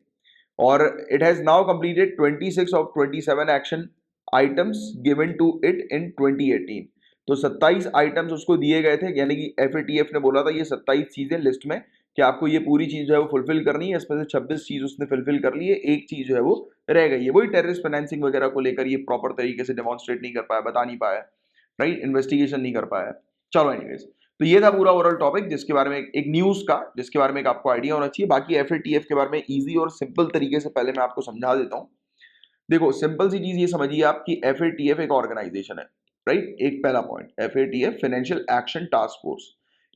और it has now completed 26 of 27 action items given to it in 2018। तो 27 आइटम्स उसको दिए गए थे, यानी कि एफएटीएफ ने बोला था ये 27 चीजें लिस्ट में कि आपको ये पूरी चीज जो है वो फुलफिल करनी है। इसमें से 26 चीज उसने फुलफिल कर ली है, एक चीज जो है वो रह गई है, वही टेररिस्ट फाइनेंसिंग वगैरह को लेकर ये प्रॉपर तरीके से डेमोन्स्ट्रेट नहीं कर पाया, बता नहीं पाया, राइट, इन्वेस्टिगेशन नहीं कर पाया। चलो एनीवेज, तो ये था पूरा ओवरऑल टॉपिक, जिसके बारे में एक न्यूज का, जिसके बारे में एक आपको आइडिया होना चाहिए। बाकी एफएटीएफ के बारे में इजी और सिंपल तरीके से पहले मैं आपको समझा देता हूँ। देखो सिंपल सी चीज ये समझिए आप कि एफएटीएफ एक ऑर्गेनाइजेशन है, राइट? एक पहला point, FATF financial action task force,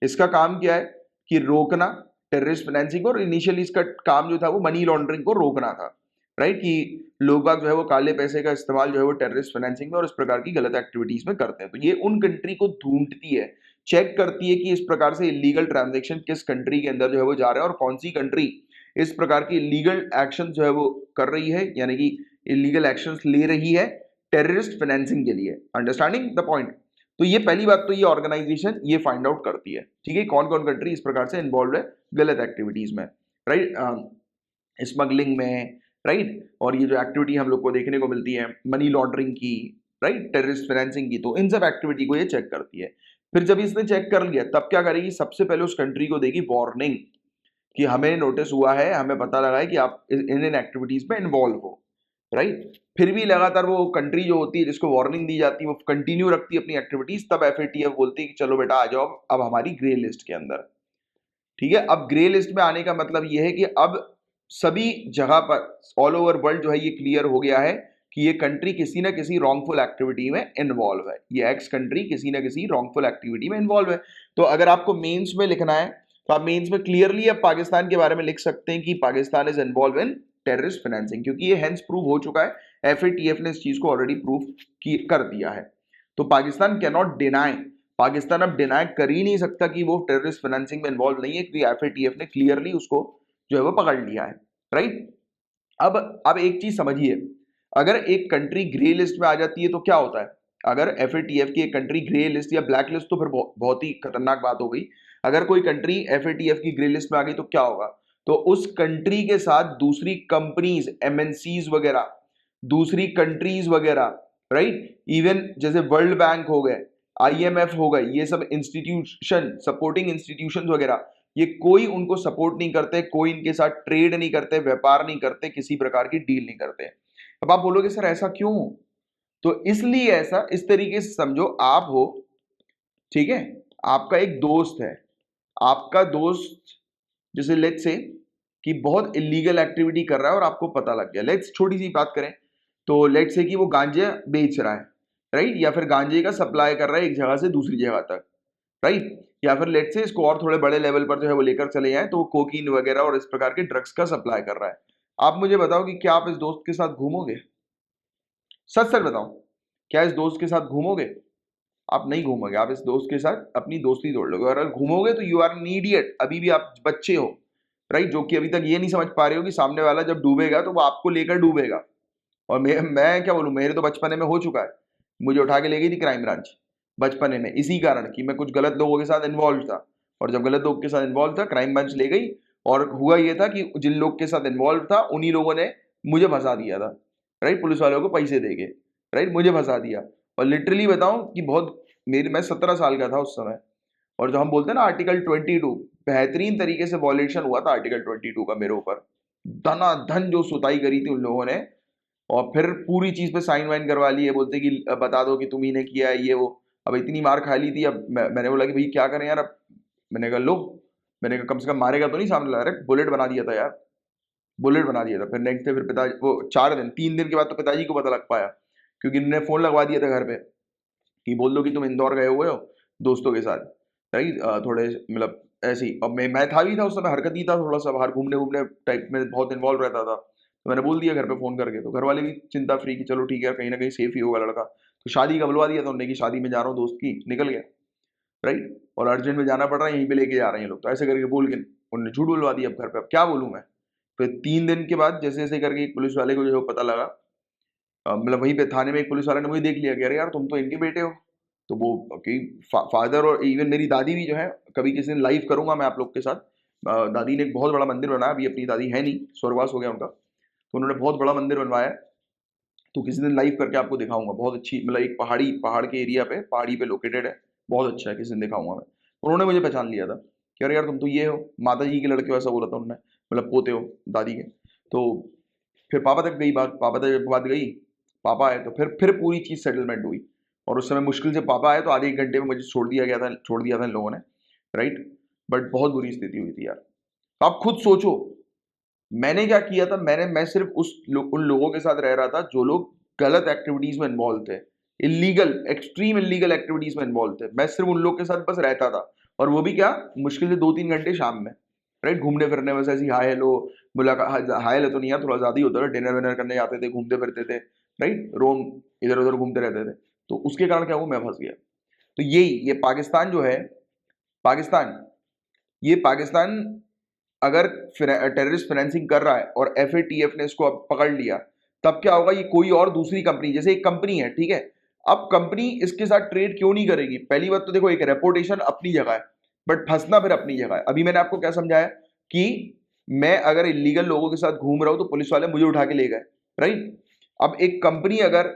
इसका काम क्या है कि रोकना टेररिस्ट फाइनेंसिंग, और इनिशियली इसका काम जो था वो मनी लॉन्ड्रिंग को रोकना था, राइट? कि लोग बाग जो है वो काले पैसे का इस्तेमाल जो है वो टेररिस्ट फाइनेंसिंग में और इस प्रकार की गलत एक्टिविटीज में करते हैं। तो ये उन कंट्री को ढूंढती है चेक करती है कि इस प्रकार से इलीगल ट्रांजैक्शन किस कंट्री के अंदर जो है वो जा रहे हैं और कौन सी कंट्री इस प्रकार की इलीगल एक्शन जो है वो कर रही है, यानी कि इलीगल एक्शंस ले रही है टेररिस्ट फाइनेंसिंग के लिए। Understanding the point. तो ये पहली बात, तो ये ऑर्गेनाइजेशन ये फाइंड आउट करती है, ठीक है, कौन कौन कंट्री इस प्रकार से इन्वॉल्व है गलत एक्टिविटीज में, राइट, स्मगलिंग में, राइट, और ये जो एक्टिविटी हम लोग को देखने को मिलती है मनी लॉन्ड्रिंग की, राइट, टेररिस्ट फाइनेंसिंग की, तो इन सब एक्टिविटी को ये चेक करती है। फिर जब इसने चेक कर लिया तब क्या करेगी, सबसे पहले उस कंट्री को देगी वार्निंग कि हमें नोटिस हुआ है, हमें पता लगा है कि आप इन एक्टिविटीज में इन्वॉल्व हो, राइट। फिर भी लगातार वो कंट्री जो होती है जिसको वार्निंग दी जाती है वो कंटिन्यू रखती है अपनी एक्टिविटीज, तब एफएटीएफ बोलती है कि चलो बेटा आ जाओ अब हमारी ग्रे लिस्ट के अंदर, ठीक है। अब ग्रे लिस्ट में आने का मतलब ये है कि अब सभी जगह पर ऑल ओवर वर्ल्ड जो है ये क्लियर हो गया है कि ये कंट्री किसी ना किसी रॉन्गफुल एक्टिविटी में इन्वॉल्व है, ये एक्स कंट्री किसी ना किसी रॉन्गफुल एक्टिविटी में इन्वॉल्व है। तो अगर आपको मेंस में लिखना है तो आप मेंस में क्लियरली अब पाकिस्तान के बारे में लिख सकते हैं कि Pakistan is involve in terrorist financing, क्योंकि ये हेंस प्रूव हो चुका है, एफएटीएफ ने इस चीज को ऑलरेडी प्रूव कर दिया है। तो Pakistan can not deny, Pakistan अब डिनाई कर ही नहीं सकता कि वो टेररिस्ट फाइनेंसिंग में इन्वॉल्व नहीं है, क्योंकि एफएटीएफ ने क्लियरली उसको जो है वो पकड़ लिया है, राइट। अब एक चीज समझिए, अगर एक कंट्री ग्रे लिस्ट में आ जाती है तो क्या होता है, अगर एफएटीएफ की एक कंट्री ग्रे लिस्ट या ब्लैक लिस्ट तो फिर बहुत ही खतरनाक बात हो गई। अगर कोई कंट्री एफएटीएफ की ग्रे लिस्ट में आ गई तो क्या होगा, तो उस कंट्री के साथ दूसरी कंपनीज, एमएनसीज वगैरह, दूसरी कंट्रीज वगैरह, राइट, इवन जैसे वर्ल्ड बैंक हो गए, आईएमएफ हो गए, ये सब इंस्टीट्यूशन, सपोर्टिंग इंस्टीट्यूशंस वगैरह, ये कोई उनको सपोर्ट नहीं करते, कोई इनके साथ ट्रेड नहीं करते, व्यापार नहीं करते, किसी प्रकार की डील नहीं करते। अब आप बोलोगे सर ऐसा क्यों, तो इसलिए ऐसा, इस तरीके से समझो, आप हो, ठीक है, आपका एक दोस्त है, आपका दोस्त जैसे लेट्स से कि बहुत इलीगल एक्टिविटी कर रहा है और आपको पता लग गया, लेट्स छोटी सी बात करें तो लेट्स से कि वो गांजे बेच रहा है, राइट, या फिर गांजे का सप्लाई कर रहा है एक जगह से दूसरी जगह तक, राइट, या फिर लेट्स से इसको और थोड़े बड़े लेवल पर जो है वो लेकर चले जाए तो वो कोकीन वगैरह और इस प्रकार के ड्रग्स का सप्लाई कर रहा है। आप मुझे बताओ कि क्या आप इस दोस्त के साथ घूमोगे, सच सच बताओ, क्या इस दोस्त के साथ घूमोगे, आप नहीं घूमोगे, आप इस दोस्त के साथ अपनी दोस्ती तोड़ लोगे, और अगर घूमोगे तो यू आर एन इडियट, अभी भी आप बच्चे हो, राइट, जो कि अभी तक ये नहीं समझ पा रहे हो कि सामने वाला जब डूबेगा तो वो आपको लेकर डूबेगा। और मैं क्या बोलूं, मेरे तो बचपने में हो चुका है, मुझे उठा के ले गई थी क्राइम ब्रांच बचपने में, इसी कारण कि मैं कुछ गलत लोगों के साथ इन्वॉल्व था, और जब गलत लोगों के साथ इन्वॉल्व था क्राइम ब्रांच ले गई, और हुआ ये था कि जिन लोग के साथ इन्वॉल्व था उन्हीं लोगों ने मुझे फंसा दिया था, राइट, पुलिस वालों को पैसे दे के, राइट, मुझे फंसा दिया। और लिटरली बताऊं कि बहुत, मैं 17 साल का था उस समय, और जो हम बोलते हैं ना आर्टिकल 22, बेहतरीन तरीके से वॉयलेशन हुआ था आर्टिकल 22 का मेरे ऊपर, धनाधन जो सुताई करी थी उन लोगों ने, और फिर पूरी चीज पे साइन वाइन करवा लिए, बोलते कि बता दो कि तुम ही ने किया है ये वो। अब इतनी मार खा ली थी, अब मैंने बोला कि भाई क्या करें यार, अब मैंने कहा लो, मैंने कहा कम से कम मारेगा तो नहीं सामने लगा रहा, बुलेट बना दिया था यार, बुलेट बना दिया था। फिर नेक्स्ट डे फिर पिताजी, वो 4 दिन 3 दिन के बाद तो पिताजी को पता लग पाया, क्योंकि इन्होंने फोन लगवा दिया था घर पे कि बोल दो कि तुम इंदौर गए हुए हो दोस्तों के साथ, राइट, थोड़े मतलब ऐसी। अब मैं था भी था उस समय, हरकत ही था थोड़ा सा, बाहर घूमने घूमने टाइप में बहुत इन्वॉल्व रहता था, तो मैंने बोल दिया घर पे फोन करके, तो घर वाले भी चिंता फ्री कि चलो ठीक है कहीं ना कहीं सेफ ही होगा लड़का। तो शादी का बुलवा दिया था उन्होंने कि शादी में जा रहा हूँ दोस्त की, निकल गया, राइट, और अर्जेंट में जाना पड़ रहा है, यहीं पे लेके जा रहे हैं ये लोग, तो ऐसे करके बोल के उन्होंने झूठ बुलवा दिया। अब घर पे अब क्या बोलूँ मैं। फिर 3 दिन के बाद जैसे जैसे करके एक पुलिस वाले को जो है पता लगा, मतलब वहीं पे थाने में एक पुलिस वाले ने मुझे देख लिया कि अरे यार तुम तो इनके बेटे हो। तो वो कि फादर और इवन मेरी दादी भी जो है, कभी किसी दिन लाइव करूंगा मैं आप लोग के साथ, दादी ने एक बहुत बड़ा मंदिर बनाया, अभी अपनी दादी है नहीं, स्वर्गवास हो गया उनका, तो उन्होंने बहुत बड़ा मंदिर बनवाया है, तो किसी दिन लाइव करके आपको दिखाऊंगा, बहुत अच्छी, मतलब एक पहाड़ के एरिया पे, पहाड़ी पे लोकेटेड है, बहुत अच्छा है, किसी दिन दिखाऊंगा मैं। उन्होंने मुझे पहचान लिया था कि अरे यार तुम तो ये हो, माता जी के लड़के हो, ऐसा बोला था उन्होंने, मतलब पोते हो दादी के। तो फिर पापा तक गई बात, पापा तक जब बात गई, पापा आए तो फिर पूरी चीज सेटलमेंट हुई, और उस समय मुश्किल से पापा आए तो आधे एक घंटे में मुझे छोड़ दिया था इन लोगों ने, राइट, बट बहुत बुरी स्थिति हुई थी यार। तो आप खुद सोचो, मैंने क्या किया था, मैं सिर्फ उन लोगों के साथ रह रहा था जो लोग गलत एक्टिविटीज में इन्वॉल्व थे, इलीगल, एक्सट्रीम इलीगल एक्टिविटीज में इन्वॉल्व थे, मैं सिर्फ उन लोग के साथ बस रहता था, और वो भी क्या, मुश्किल से 2-3 घंटे शाम में, राइट, घूमने फिरने, बस ऐसी हाय हेलो मुलाकात, हाय हेलो तो नहीं यार, थोड़ा ज्यादा ही होता था, डिनर विनर करने जाते थे, घूमते फिरते थे, राइट, रोम इधर उधर घूमते रहते थे। तो उसके कारण क्या हुआ, मैं फंस गया। तो ये पाकिस्तान जो है, पाकिस्तान अगर टेररिस्ट फाइनेंसिंग कर रहा है और एफएटीएफ ने इसको अब पकड़ लिया, तब क्या होगा, ये कोई और दूसरी कंपनी, जैसे एक कंपनी है, ठीक है, अब कंपनी इसके साथ ट्रेड क्यों नहीं करेगी? पहली बात तो देखो, एक रेपुटेशन अपनी जगह है, बट फंसना फिर अपनी जगह है। अभी मैंने आपको क्या समझाया कि मैं अगर इलीगल लोगों के साथ घूम रहा हूं तो पुलिस वाले मुझे उठा के ले गए, राइट। अब एक कंपनी अगर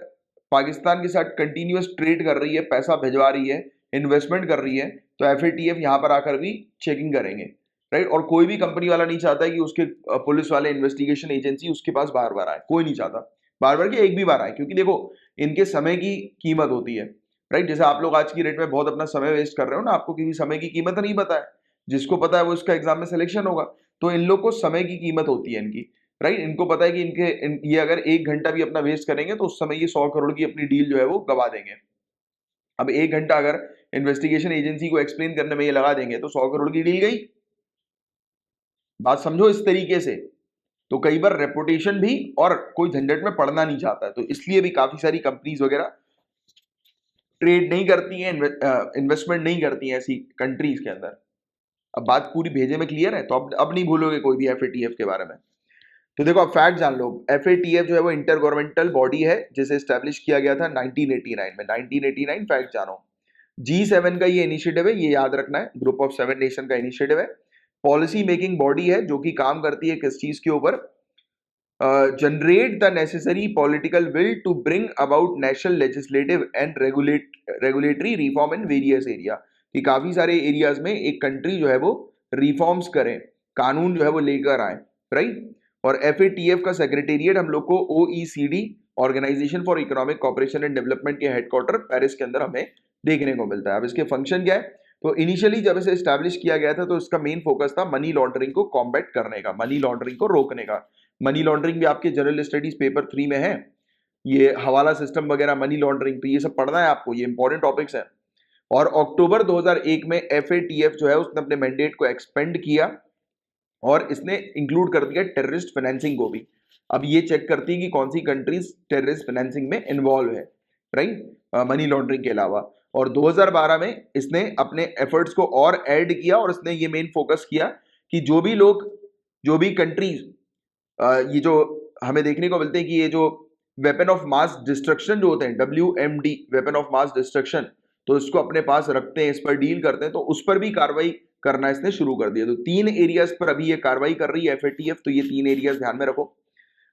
पाकिस्तान के साथ कंटिन्यूअस ट्रेड कर रही है, पैसा भिजवा रही है, इन्वेस्टमेंट कर रही है, तो एफएटीएफ यहां पर आकर भी चेकिंग करेंगे, राइट। और कोई भी कंपनी वाला नहीं चाहता है कि उसके पुलिस वाले, इन्वेस्टिगेशन एजेंसी उसके पास बार बार आए, कोई नहीं चाहता बार बार कि एक भी बार आए, क्योंकि देखो इनके समय की कीमत होती है, राइट। जैसे आप लोग आज की डेट में बहुत अपना समय वेस्ट कर रहे हो ना, आपको किसी समय की कीमत नहीं पता है, जिसको पता है वो इसका एग्जाम में सिलेक्शन होगा। तो इन लोग को समय की कीमत होती है इनकी, राइट। इनको पता है कि ये अगर 1 घंटा भी अपना वेस्ट करेंगे तो उस समय ये 100 करोड़ की अपनी डील जो है वो गवा देंगे। अब 1 घंटा अगर इन्वेस्टिगेशन एजेंसी को एक्सप्लेन करने में ये लगा देंगे तो 100 करोड़ की डील गई। बात समझो इस तरीके से। तो कई बार रेपुटेशन भी और कोई झंझट में पड़ना नहीं चाहता है, तो इसलिए भी काफी सारी कंपनीज वगैरह ट्रेड नहीं करती हैं, इन्वेस्टमेंट नहीं करती हैं ऐसी कंट्रीज के अंदर। अब बात पूरी भेजे में क्लियर है, तो अब नहीं भूलोगे कोई भी एफएटीएफ के बारे में। तो देखो अब फैक्ट जान लो, एफएटीएफ जो है वो इंटर गवर्नमेंटल बॉडी है जिसे स्टैब्लिश किया गया था 1989 में। 1989 फैक्ट जानो। G7 का ये इनिशिएटिव है, ये याद रखना है, ग्रुप ऑफ 7 नेशन का इनिशिएटिव है। पॉलिसी मेकिंग बॉडी है जो कि काम करती है किस चीज के ऊपर, generate the necessary political will to bring about national legislative and regulatory reform in various area, कि काफी सारे एरियाज में एक कंट्री जो है वो रिफॉर्म्स करे, कानून जो है वो लेकर आए, राइट। और एफएटीएफ का सेक्रेटेरिएट हम लोग को OECD, organisation for economic cooperation and development के हेडक्वार्टर पेरिस के अंदर हमें देखने को मिलता है। अब इसके फंक्शन क्या है, तो इनिशियली जब इसे एस्टैब्लिश किया गया था तो इसका मेन फोकस था मनी लॉन्ड्रिंग को कॉम्बैट करने का, मनी लॉन्ड्रिंग को रोकने का। मनी लॉन्ड्रिंग भी आपके जनरल स्टडीज पेपर 3 में है, ये हवाला सिस्टम वगैरह, मनी लॉन्ड्रिंग, तो ये सब पढ़ना है आपको, ये इंपॉर्टेंट टॉपिक्स हैं। और अक्टूबर 2001 में एफएटीएफ जो है उसने अपने मैंडेट को एक्सपेंड किया और इसने इंक्लूड कर दिया टेररिस्ट फाइनेंसिंग को भी। अब ये चेक करती है कि कौन सी कंट्रीज टेररिस्ट फाइनेंसिंग में इन्वॉल्व है, राइट, मनी लॉन्ड्रिंग के अलावा। और 2012 में इसने अपने एफर्ट्स को और ऐड किया और इसने ये मेन फोकस किया कि जो भी कंट्रीज, ये जो हमें देखने को मिलते हैं कि ये जो वेपन ऑफ मास डिस्ट्रक्शन जो होते हैं, WMD, weapon of mass destruction, तो इसको अपने पास रखते हैं, इस पर डील करते हैं, तो उस पर भी कार्रवाई करना इसने शुरू कर दिया। तो 3 एरियाज पर अभी ये कार्रवाई कर रही है एफएटीएफ, तो ये 3 एरियाज ध्यान में रखो।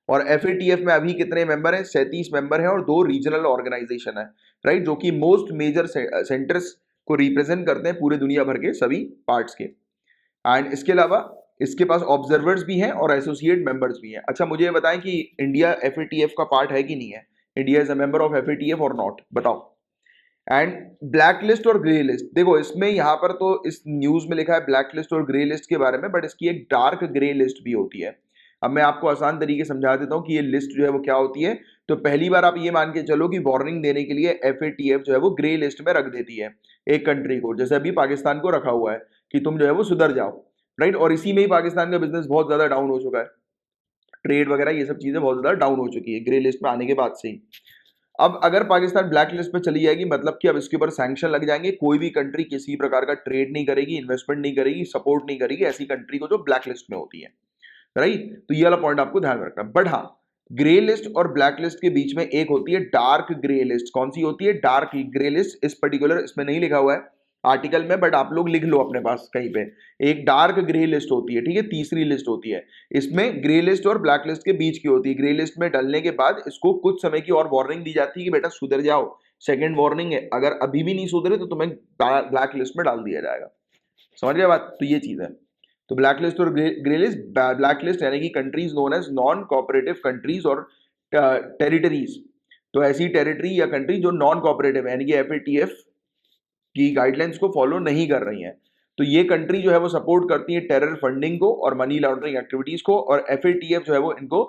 और एफएटीएफ में अभी कितने मेंबर हैं? 37 मेंबर हैं और 2 रीजनल ऑर्गेनाइजेशन है, राइट, जो कि मोस्ट मेजर सेंटर्स को रिप्रेजेंट करते हैं पूरे दुनिया भर के सभी पार्ट्स के। एंड इसके अलावा इसके पास ऑब्जर्वर्स भी हैं और एसोसिएट मेंबर्स भी हैं। अच्छा मुझे ये बताएं कि इंडिया एफएटीएफ का पार्ट है कि नहीं है? India is a member of FATF और नॉट, बताओ। एंड ब्लैक लिस्ट और ग्रे लिस्ट, देखो इसमें यहाँ पर तो इस न्यूज में लिखा है ब्लैक लिस्ट और ग्रे लिस्ट के बारे में, बट इसकी एक डार्क ग्रे लिस्ट भी होती है। अब मैं आपको आसान तरीके से समझा देता हूँ कि ये लिस्ट जो है वो क्या होती है। तो पहली बार आप ये मान के चलो कि वार्निंग देने के लिए एफएटीएफ जो है वो ग्रे लिस्ट में रख देती है एक कंट्री को, जैसे अभी पाकिस्तान को रखा हुआ है कि तुम जो है वो सुधर जाओ, राइट। और इसी में ही पाकिस्तान का बिजनेस बहुत ज्यादा डाउन हो चुका है, ट्रेड वगैरह ये सब चीजें बहुत ज्यादा डाउन हो चुकी है ग्रे लिस्ट में आने के बाद से ही। अब अगर पाकिस्तान ब्लैक लिस्ट पे चली जाएगी, मतलब कि अब इसके ऊपर सैंक्शन लग जाएंगे, कोई भी कंट्री किसी प्रकार का ट्रेड नहीं करेगी, इन्वेस्टमेंट नहीं करेगी, सपोर्ट नहीं करेगी ऐसी कंट्री को जो ब्लैक लिस्ट में होती है, राइट। तो ये वाला पॉइंट आपको ध्यान रखना। बट हाँ, ग्रे लिस्ट और ब्लैक लिस्ट के बीच में एक होती है डार्क ग्रे लिस्ट। कौन सी होती है? Dark grey list. इस पर्टिकुलर इसमें नहीं लिखा हुआ है आर्टिकल में, बट आप लोग लिख लो अपने पास कहीं पे। एक डार्क ग्रे लिस्ट होती है, ठीक है, तीसरी लिस्ट होती है। इसमें ग्रे लिस्ट और ब्लैक लिस्ट के बीच की होती है। ग्रे लिस्ट में डलने के बाद इसको कुछ समय की और वार्निंग दी जाती है कि बेटा सुधर जाओ, सेकंड वार्निंग है, अगर अभी भी नहीं सुधरे तो तुम्हें ब्लैक लिस्ट में डाल दिया जाएगा। समझ गए बात? तो ये चीज है। तो ब्लैक लिस्ट और ग्रे लिस्ट, ब्लैक लिस्ट यानी कि countries known as non cooperative countries और टेरिटरीज। तो ऐसी टेरिटरी या कंट्री जो नॉन कोऑपरेटिव यानी कि एफएटीएफ की गाइडलाइंस को फॉलो नहीं कर रही हैं, तो ये कंट्री जो है वो सपोर्ट करती है टेरर फंडिंग को और मनी लॉन्ड्रिंग एक्टिविटीज को, और एफएटीएफ जो है वो इनको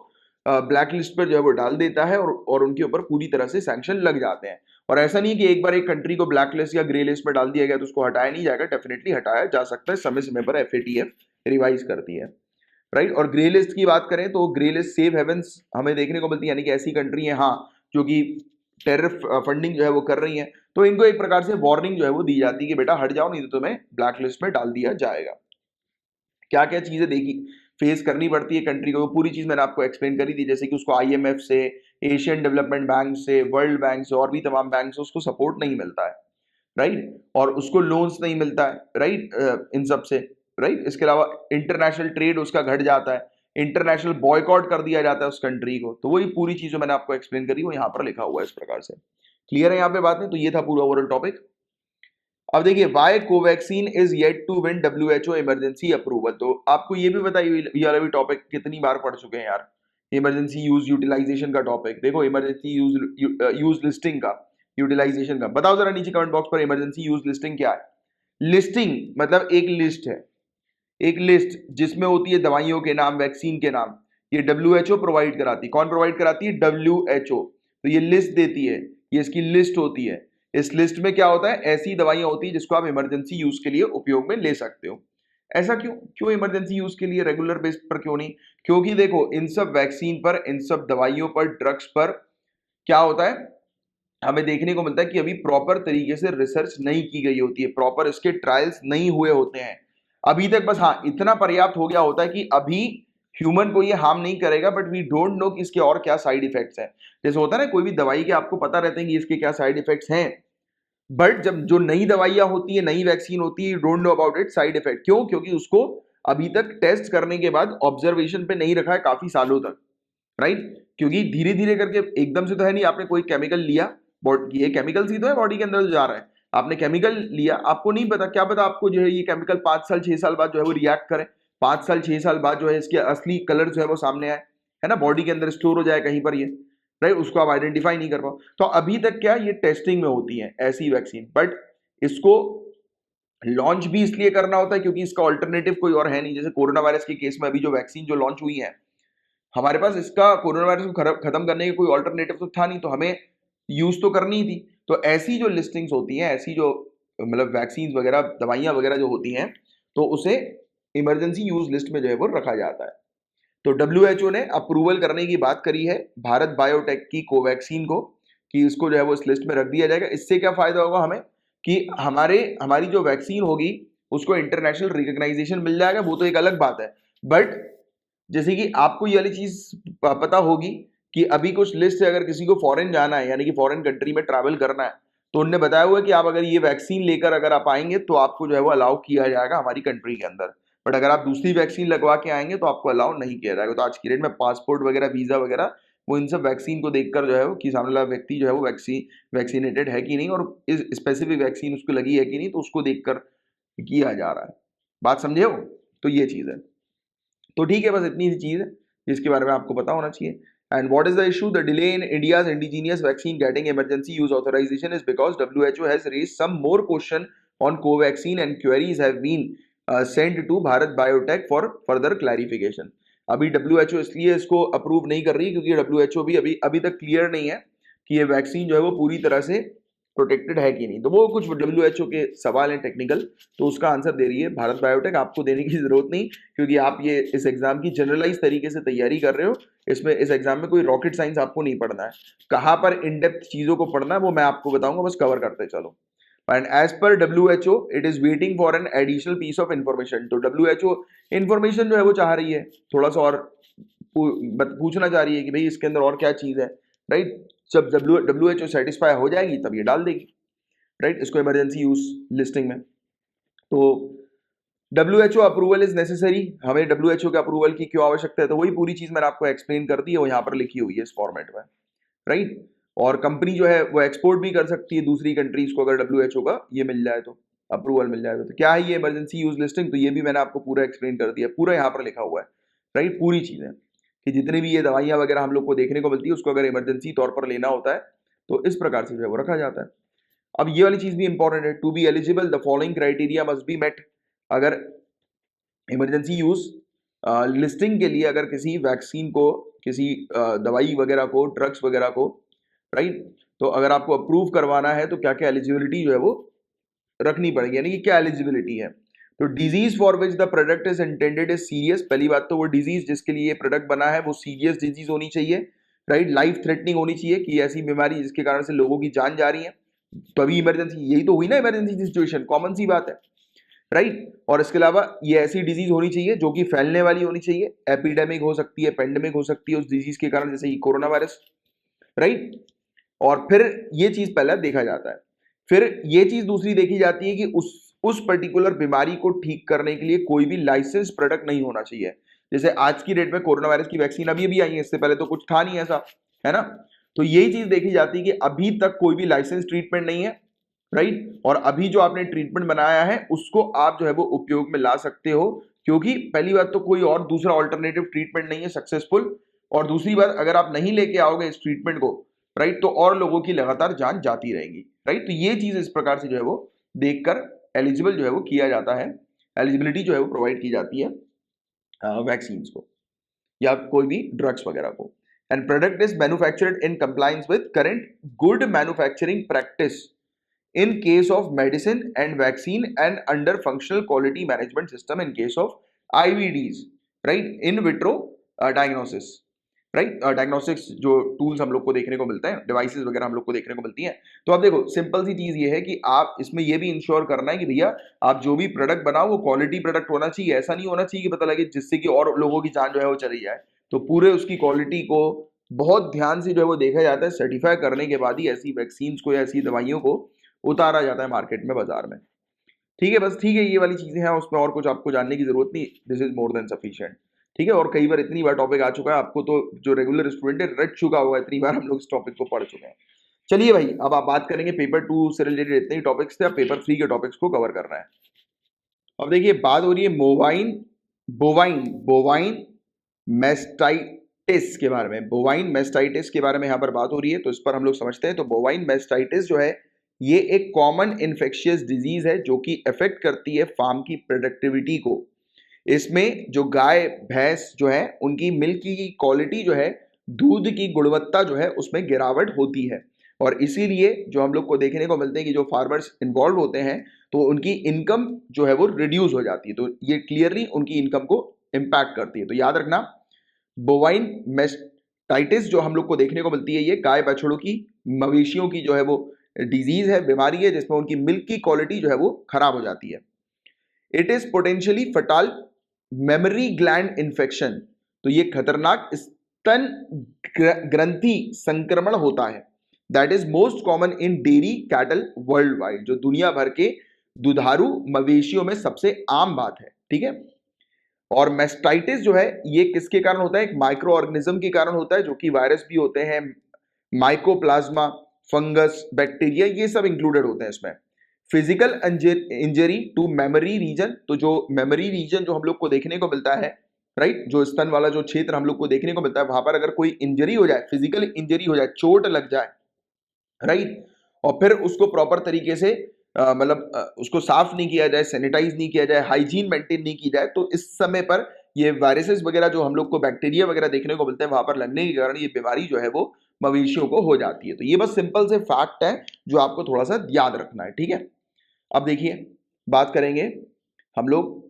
ब्लैक लिस्ट पर जो है वो डाल देता है और उनके ऊपर पूरी तरह से सैंक्शन लग जाते हैं। और ऐसा नहीं कि एक बार एक कंट्री को ब्लैक लिस्ट या ग्रे लिस्ट में डाल दिया गया तो उसको हटाया नहीं जाएगा, डेफिनेटली हटाया जा सकता है, समय समय पर एफएटीएफ रिवाइज करती है, राइट। और ग्रे लिस्ट की बात करें तो ग्रे लिस्ट सेफ हेवन्स हमें देखने को मिलती है, यानी कि ऐसी कंट्री है हाँ जो कि टेररिस्ट फंडिंग जो है वो कर रही हैं, तो इनको एक प्रकार से वार्निंग जो है वो दी जाती है कि बेटा हट जाओ, नहीं तो तुम्हें ब्लैक लिस्ट में डाल दिया जाएगा। क्या क्या चीजें देखी फेस करनी पड़ती है कंट्री को, वो पूरी चीज मैंने आपको एक्सप्लेन करी थी, जैसे कि उसको आईएमएफ से, एशियन डेवलपमेंट बैंक से, वर्ल्ड बैंक से और भी तमाम बैंक से उसको सपोर्ट नहीं मिलता है, राइट, और उसको लोन्स नहीं मिलता है, राइट, इन सब से, राइट। इसके अलावा इंटरनेशनल ट्रेड उसका घट जाता है, इंटरनेशनल बॉयकॉट कर दिया जाता है उस कंट्री को। तो वही पूरी चीज जो मैंने आपको एक्सप्लेन करी वो यहाँ पर लिखा हुआ है इस प्रकार से। क्लियर है यहाँ पे बात नहीं? तो ये था पूरा ओवरऑल टॉपिक। अब देखिए, why Covaxin is yet to win WHO emergency approval. तो आपको ये भी बताइए, ये वाला भी टॉपिक कितनी बार पढ़ चुके हैं यार, इमरजेंसी यूज यूटिलाइजेशन का टॉपिक। देखो इमरजेंसी यूज लिस्टिंग का, यूटिलाइजेशन का, बताओ जरा नीचे कमेंट बॉक्स पर इमरजेंसी यूज लिस्टिंग क्या है। लिस्टिंग मतलब एक लिस्ट है, एक लिस्ट जिसमें होती है दवाइयों के नाम, वैक्सीन के नाम, ये डब्ल्यूएचओ प्रोवाइड कराती है। कौन प्रोवाइड कराती है? डब्ल्यूएचओ। तो ये लिस्ट देती है, ये इसकी लिस्ट होती है। इस लिस्ट में क्या होता है? ऐसी दवाइयां होती है जिसको आप इमरजेंसी यूज के लिए उपयोग में ले सकते हो। ऐसा क्यों? क्यों इमरजेंसी यूज के लिए, रेगुलर बेस पर क्यों नहीं? क्योंकि देखो इन सब वैक्सीन पर, इन सब दवाइयों पर, ड्रग्स पर क्या होता है, हमें देखने को मिलता है कि अभी प्रॉपर तरीके से रिसर्च नहीं की गई होती है, प्रॉपर इसके ट्रायल्स नहीं हुए होते हैं अभी तक। बस हाँ, इतना पर्याप्त हो गया होता है कि अभी ह्यूमन को ये हार्म नहीं करेगा, बट वी डोंट नो कि इसके और क्या साइड इफेक्ट्स हैं। जैसे होता है ना, कोई भी दवाई के आपको पता रहते हैं कि इसके क्या साइड इफेक्ट्स हैं, बट जब जो नई दवाइयां होती है, नई वैक्सीन होती है, you don't know about it side effect. क्यों? क्योंकि उसको अभी तक टेस्ट करने के बाद ऑब्जर्वेशन पे नहीं रखा है काफी सालों तक, राइट। क्योंकि धीरे धीरे करके एकदम से तो है नहीं, आपने कोई केमिकल लिया, ये केमिकल ही तो है बॉडी के अंदर जो जा रहा है, आपने केमिकल लिया, आपको नहीं पता, क्या पता आपको जो है ये केमिकल 5 साल 6 साल बाद जो है वो रिएक्ट करे, 5 साल 6 साल बाद जो है इसके असली कलर जो है वो सामने आए, है ना, बॉडी के अंदर स्टोर हो जाए कहीं पर ये, राइट, उसको आप आइडेंटिफाई नहीं कर पाओ। तो अभी तक क्या ये टेस्टिंग में होती है ऐसी वैक्सीन, बट इसको लॉन्च भी इसलिए करना होता है क्योंकि इसका ऑल्टरनेटिव कोई और है नहीं। जैसे कोरोना वायरस के केस में अभी जो वैक्सीन जो लॉन्च हुई है, हमारे पास इसका कोरोना वायरस को खत्म करने का कोई ऑल्टरनेटिव तो था नहीं, तो हमें यूज तो करनी ही थी। तो ऐसी जो लिस्टिंग्स होती हैं, ऐसी जो मतलब वैक्सीन वगैरह, दवाइयां वगैरह जो होती हैं, तो उसे इमरजेंसी यूज लिस्ट में जो है वो रखा जाता है। तो डब्ल्यूएचओ ने अप्रूवल करने की बात करी है भारत बायोटेक की कोवैक्सीन को, कि इसको जो है वो इस लिस्ट में रख दिया जाएगा। इससे क्या फायदा होगा हमें, कि हमारी जो वैक्सीन होगी उसको इंटरनेशनल रिकॉग्नाइजेशन मिल जाएगा, वो तो एक अलग बात है। बट जैसे कि आपको ये वाली चीज पता होगी कि अभी कुछ लिस्ट है, अगर किसी को फॉरेन जाना है, यानी कि फॉरेन कंट्री में ट्रैवल करना है, तो उन्होंने बताया हुआ है कि आप अगर ये वैक्सीन लेकर अगर आप आएंगे तो आपको जो है वो अलाउ किया जाएगा हमारी कंट्री के अंदर। बट अगर आप दूसरी वैक्सीन लगवा के आएंगे तो आपको अलाउ नहीं किया जाएगा। तो आज की डेट में पासपोर्ट वगैरह, वीजा वगैरह, वो इन सब वैक्सीन को देखकर जो है वो कि सामने वाला व्यक्ति जो है वो वैक्सीनेटेड है कि नहीं, और इस स्पेसिफिक वैक्सीन उसको लगी है कि नहीं, तो उसको देखकर किया जा रहा है। बात समझे हो? तो ये चीज है। तो ठीक है, बस इतनी सी चीज है जिसके बारे में आपको पता होना चाहिए। And what is the issue? The delay in India's indigenous vaccine getting emergency use authorization is because WHO has raised some more question on Covaxin and queries have been sent to Bharat Biotech for further clarification. अभी WHO इसलिए इसको approve नहीं कर रही क्योंकि WHO भी अभी तक क्लियर नहीं है कि ये वैक्सीन जो है वो पूरी तरह से प्रोटेक्टेड है कि नहीं। तो वो कुछ WHO के सवाल हैं टेक्निकल, तो उसका आंसर दे रही है भारत बायोटेक। आपको देने की जरूरत नहीं, क्योंकि आप ये इस एग्जाम की जनरलाइज तरीके से तैयारी कर रहे हो। इसमें इस एग्जाम में कोई रॉकेट साइंस आपको नहीं पढ़ना है। कहाँ पर इन डेप्थ चीजों को पढ़ना है वो मैं आपको बताऊंगा, बस कवर करते चलो। And as per WHO it is waiting for an additional piece of information. तो WHO इंफॉर्मेशन जो है वो चाह रही है, थोड़ा सा और पूछना चाह रही है कि भाई इसके अंदर और क्या चीज है, राइट। जब WHO सेटिस्फाई हो जाएगी तब ये डाल देगी, राइट, इसको इमरजेंसी यूज लिस्टिंग में। तो WHO अप्रूवल इज नेसेसरी, हमें WHO के अप्रूवल की क्यों आवश्यकता है, तो वही पूरी चीज मैंने आपको एक्सप्लेन कर दी है, वो यहाँ पर लिखी हुई है इस फॉर्मेट में, राइट। और कंपनी जो है वो एक्सपोर्ट भी कर सकती है दूसरी कंट्रीज को अगर WHO का ये मिल जाए तो, अप्रूवल मिल जाए तो। क्या है ये इमरजेंसी यूज लिस्टिंग, तो ये भी मैंने आपको पूरा एक्सप्लेन कर दिया, पूरा यहाँ पर लिखा हुआ है, राइट, पूरी चीजें कि जितनी भी ये दवाइयां वगैरह हम लोग को देखने को मिलती है उसको अगर इमरजेंसी तौर पर लेना होता है तो इस प्रकार से जो है वो रखा जाता है। अब ये वाली चीज भी इंपॉर्टेंट है, to be eligible the following criteria must be met. अगर इमरजेंसी यूज लिस्टिंग के लिए अगर किसी वैक्सीन को, किसी दवाई वगैरह को, ड्रग्स वगैरह को, राइट, तो अगर आपको अप्रूव करवाना है तो क्या क्या एलिजिबिलिटी जो है वो रखनी पड़ेगी, यानी कि क्या एलिजिबिलिटी है। तो disease for which the product is intended is serious. पहली बात तो वो डिजीज जिसके लिए ये प्रोडक्ट बना है वो सीरियस डिजीज होनी चाहिए, राइट, लाइफ थ्रेटनिंग होनी चाहिए कि ऐसी बीमारी जिसके कारण से लोगों की जान जा रही है, तो अभी इमरजेंसी, यही तो हुई ना इमरजेंसी सिचुएशन, कॉमन सी बात है, राइट। और इसके अलावा ये ऐसी डिजीज होनी चाहिए जो कि फैलने वाली होनी चाहिए, एपिडेमिक हो सकती है, पेंडेमिक हो सकती है उस डिजीज के कारण, जैसे कि कोरोना वायरस, राइट। और फिर ये चीज पहले देखा जाता है, फिर ये चीज दूसरी देखी जाती है कि उस पर्टिकुलर बीमारी को ठीक करने के लिए कोई भी लाइसेंस प्रोडक्ट नहीं होना चाहिए। जैसे आज की डेट में कोरोना वायरस की वैक्सीन अभी अभी आई है, इससे पहले तो कुछ था नहीं ऐसा, है ना। तो यही चीज देखी जाती है कि अभी तक कोई भी लाइसेंस ट्रीटमेंट नहीं है, राइट। और अभी जो आपने ट्रीटमेंट बनाया है उसको आप जो है वो उपयोग में ला सकते हो, क्योंकि पहली बात तो कोई और दूसरा ऑल्टरनेटिव ट्रीटमेंट नहीं है सक्सेसफुल, और दूसरी बात अगर आप नहीं लेके आओगे इस ट्रीटमेंट को, राइट, तो और लोगों की लगातार जान जाती रहेगी, राइट। तो ये चीज इस प्रकार से जो है वो देखकर एलिजिबल जो है वो किया जाता है, एलिजिबिलिटी जो है वो प्रोवाइड की जाती है वैक्सीन को या कोई भी ड्रग्स वगैरह को। And product is manufactured in compliance with current good manufacturing practice in case of medicine and vaccine and under functional quality management system in case of IVDs, right, in vitro diagnosis, right. Diagnostics जो tools हम लोग को देखने को मिलते हैं, devices वगैरह हम लोग को देखने को मिलती हैं। तो आप देखो सिंपल सी चीज ये है कि आप इसमें ये भी इंश्योर करना है कि भैया आप जो भी प्रोडक्ट बनाओ वो क्वालिटी प्रोडक्ट होना चाहिए, ऐसा नहीं होना चाहिए कि पता लगे जिससे कि और लोगों की जान जो है वो चली जाए। तो पूरे उसकी क्वालिटी को बहुत ध्यान से जो है वो देखा जाता है, सर्टिफाई करने के बाद ही ऐसी वैक्सीन को या ऐसी दवाइयों को उतारा जाता है मार्केट में, बाजार में। ठीक है, बस ठीक है, ये वाली चीजें हैं, उसमें और कुछ आपको जानने की जरूरत नहीं, this is more than sufficient. ठीक है, और कई बार इतनी बार टॉपिक आ चुका है, आपको तो जो रेगुलर स्टूडेंट है रट चुका होगा, इतनी बार हम लोग इस टॉपिक को पढ़ चुके हैं। चलिए भाई, अब आप बात करेंगे पेपर 2 से रिलेटेड इतने ही टॉपिक्स थे, अब पेपर 3 के टॉपिक्स को कवर करना है। अब देखिए बात हो रही है बोवाइन मेस्टाइटिस के बारे में, बोवाइन मेस्टाइटिस के बारे में यहाँ पर बात हो रही है, तो इस पर हम लोग समझते हैं। तो बोवाइन मेस्टाइटिस जो है ये एक कॉमन इन्फेक्शियस डिजीज है जो कि अफेक्ट करती है फार्म की प्रोडक्टिविटी को। इसमें जो गाय भैंस जो है उनकी मिल्क की क्वालिटी जो है, दूध की गुणवत्ता जो है उसमें गिरावट होती है, और इसीलिए जो हम लोग को देखने को मिलते हैं कि जो फार्मर्स इन्वॉल्व होते हैं तो उनकी इनकम जो है वो रिड्यूस हो जाती है, तो ये क्लियरली उनकी इनकम को इम्पैक्ट करती है। तो याद रखना, बोवाइन मेस्टाइटिस जो हम लोग को देखने को मिलती है ये गाय बछड़ों की, मवेशियों की जो है वो डिजीज है, बीमारी है, जिसमें उनकी मिल्क की क्वालिटी जो है वो खराब हो जाती है। It is potentially फटाल memory gland infection, तो ये खतरनाक स्तन ग्रंथि संक्रमण होता है। That is most common in dairy cattle world wide, जो दुनिया भर के दुधारू मवेशियों में सबसे आम बात है। ठीक है, और मेस्टाइटिस जो है ये किसके कारण होता है, एक माइक्रो ऑर्गेनिज्म के कारण होता है, जो कि वायरस भी होते हैं, माइकोप्लाज्मा, फंगस, बैक्टीरिया, ये सब इंक्लूडेड होते हैं इसमें। Physical injury to memory region, तो जो मेमोरी रीजन जो हम लोग को देखने को मिलता है, राइट, जो स्तन वाला जो क्षेत्र हम लोग को देखने को मिलता है, वहां पर अगर कोई इंजरी हो जाए, फिजिकल इंजरी हो जाए, चोट लग जाए, राइट, और फिर उसको प्रॉपर तरीके से मतलब उसको साफ नहीं किया जाए, सैनिटाइज नहीं किया जाए, हाइजीन मेंटेन नहीं की जाए, तो इस समय पर ये वायरसेस वगैरह जो हम लोग को बैक्टीरिया वगैरह देखने को मिलते हैं वहां पर लगने के कारण ये बीमारी जो है वो मवेशियों को हो जाती है। तो ये बस सिंपल से फैक्ट है जो आपको थोड़ा सा याद रखना है। ठीक है, अब देखिए बात करेंगे हम लोग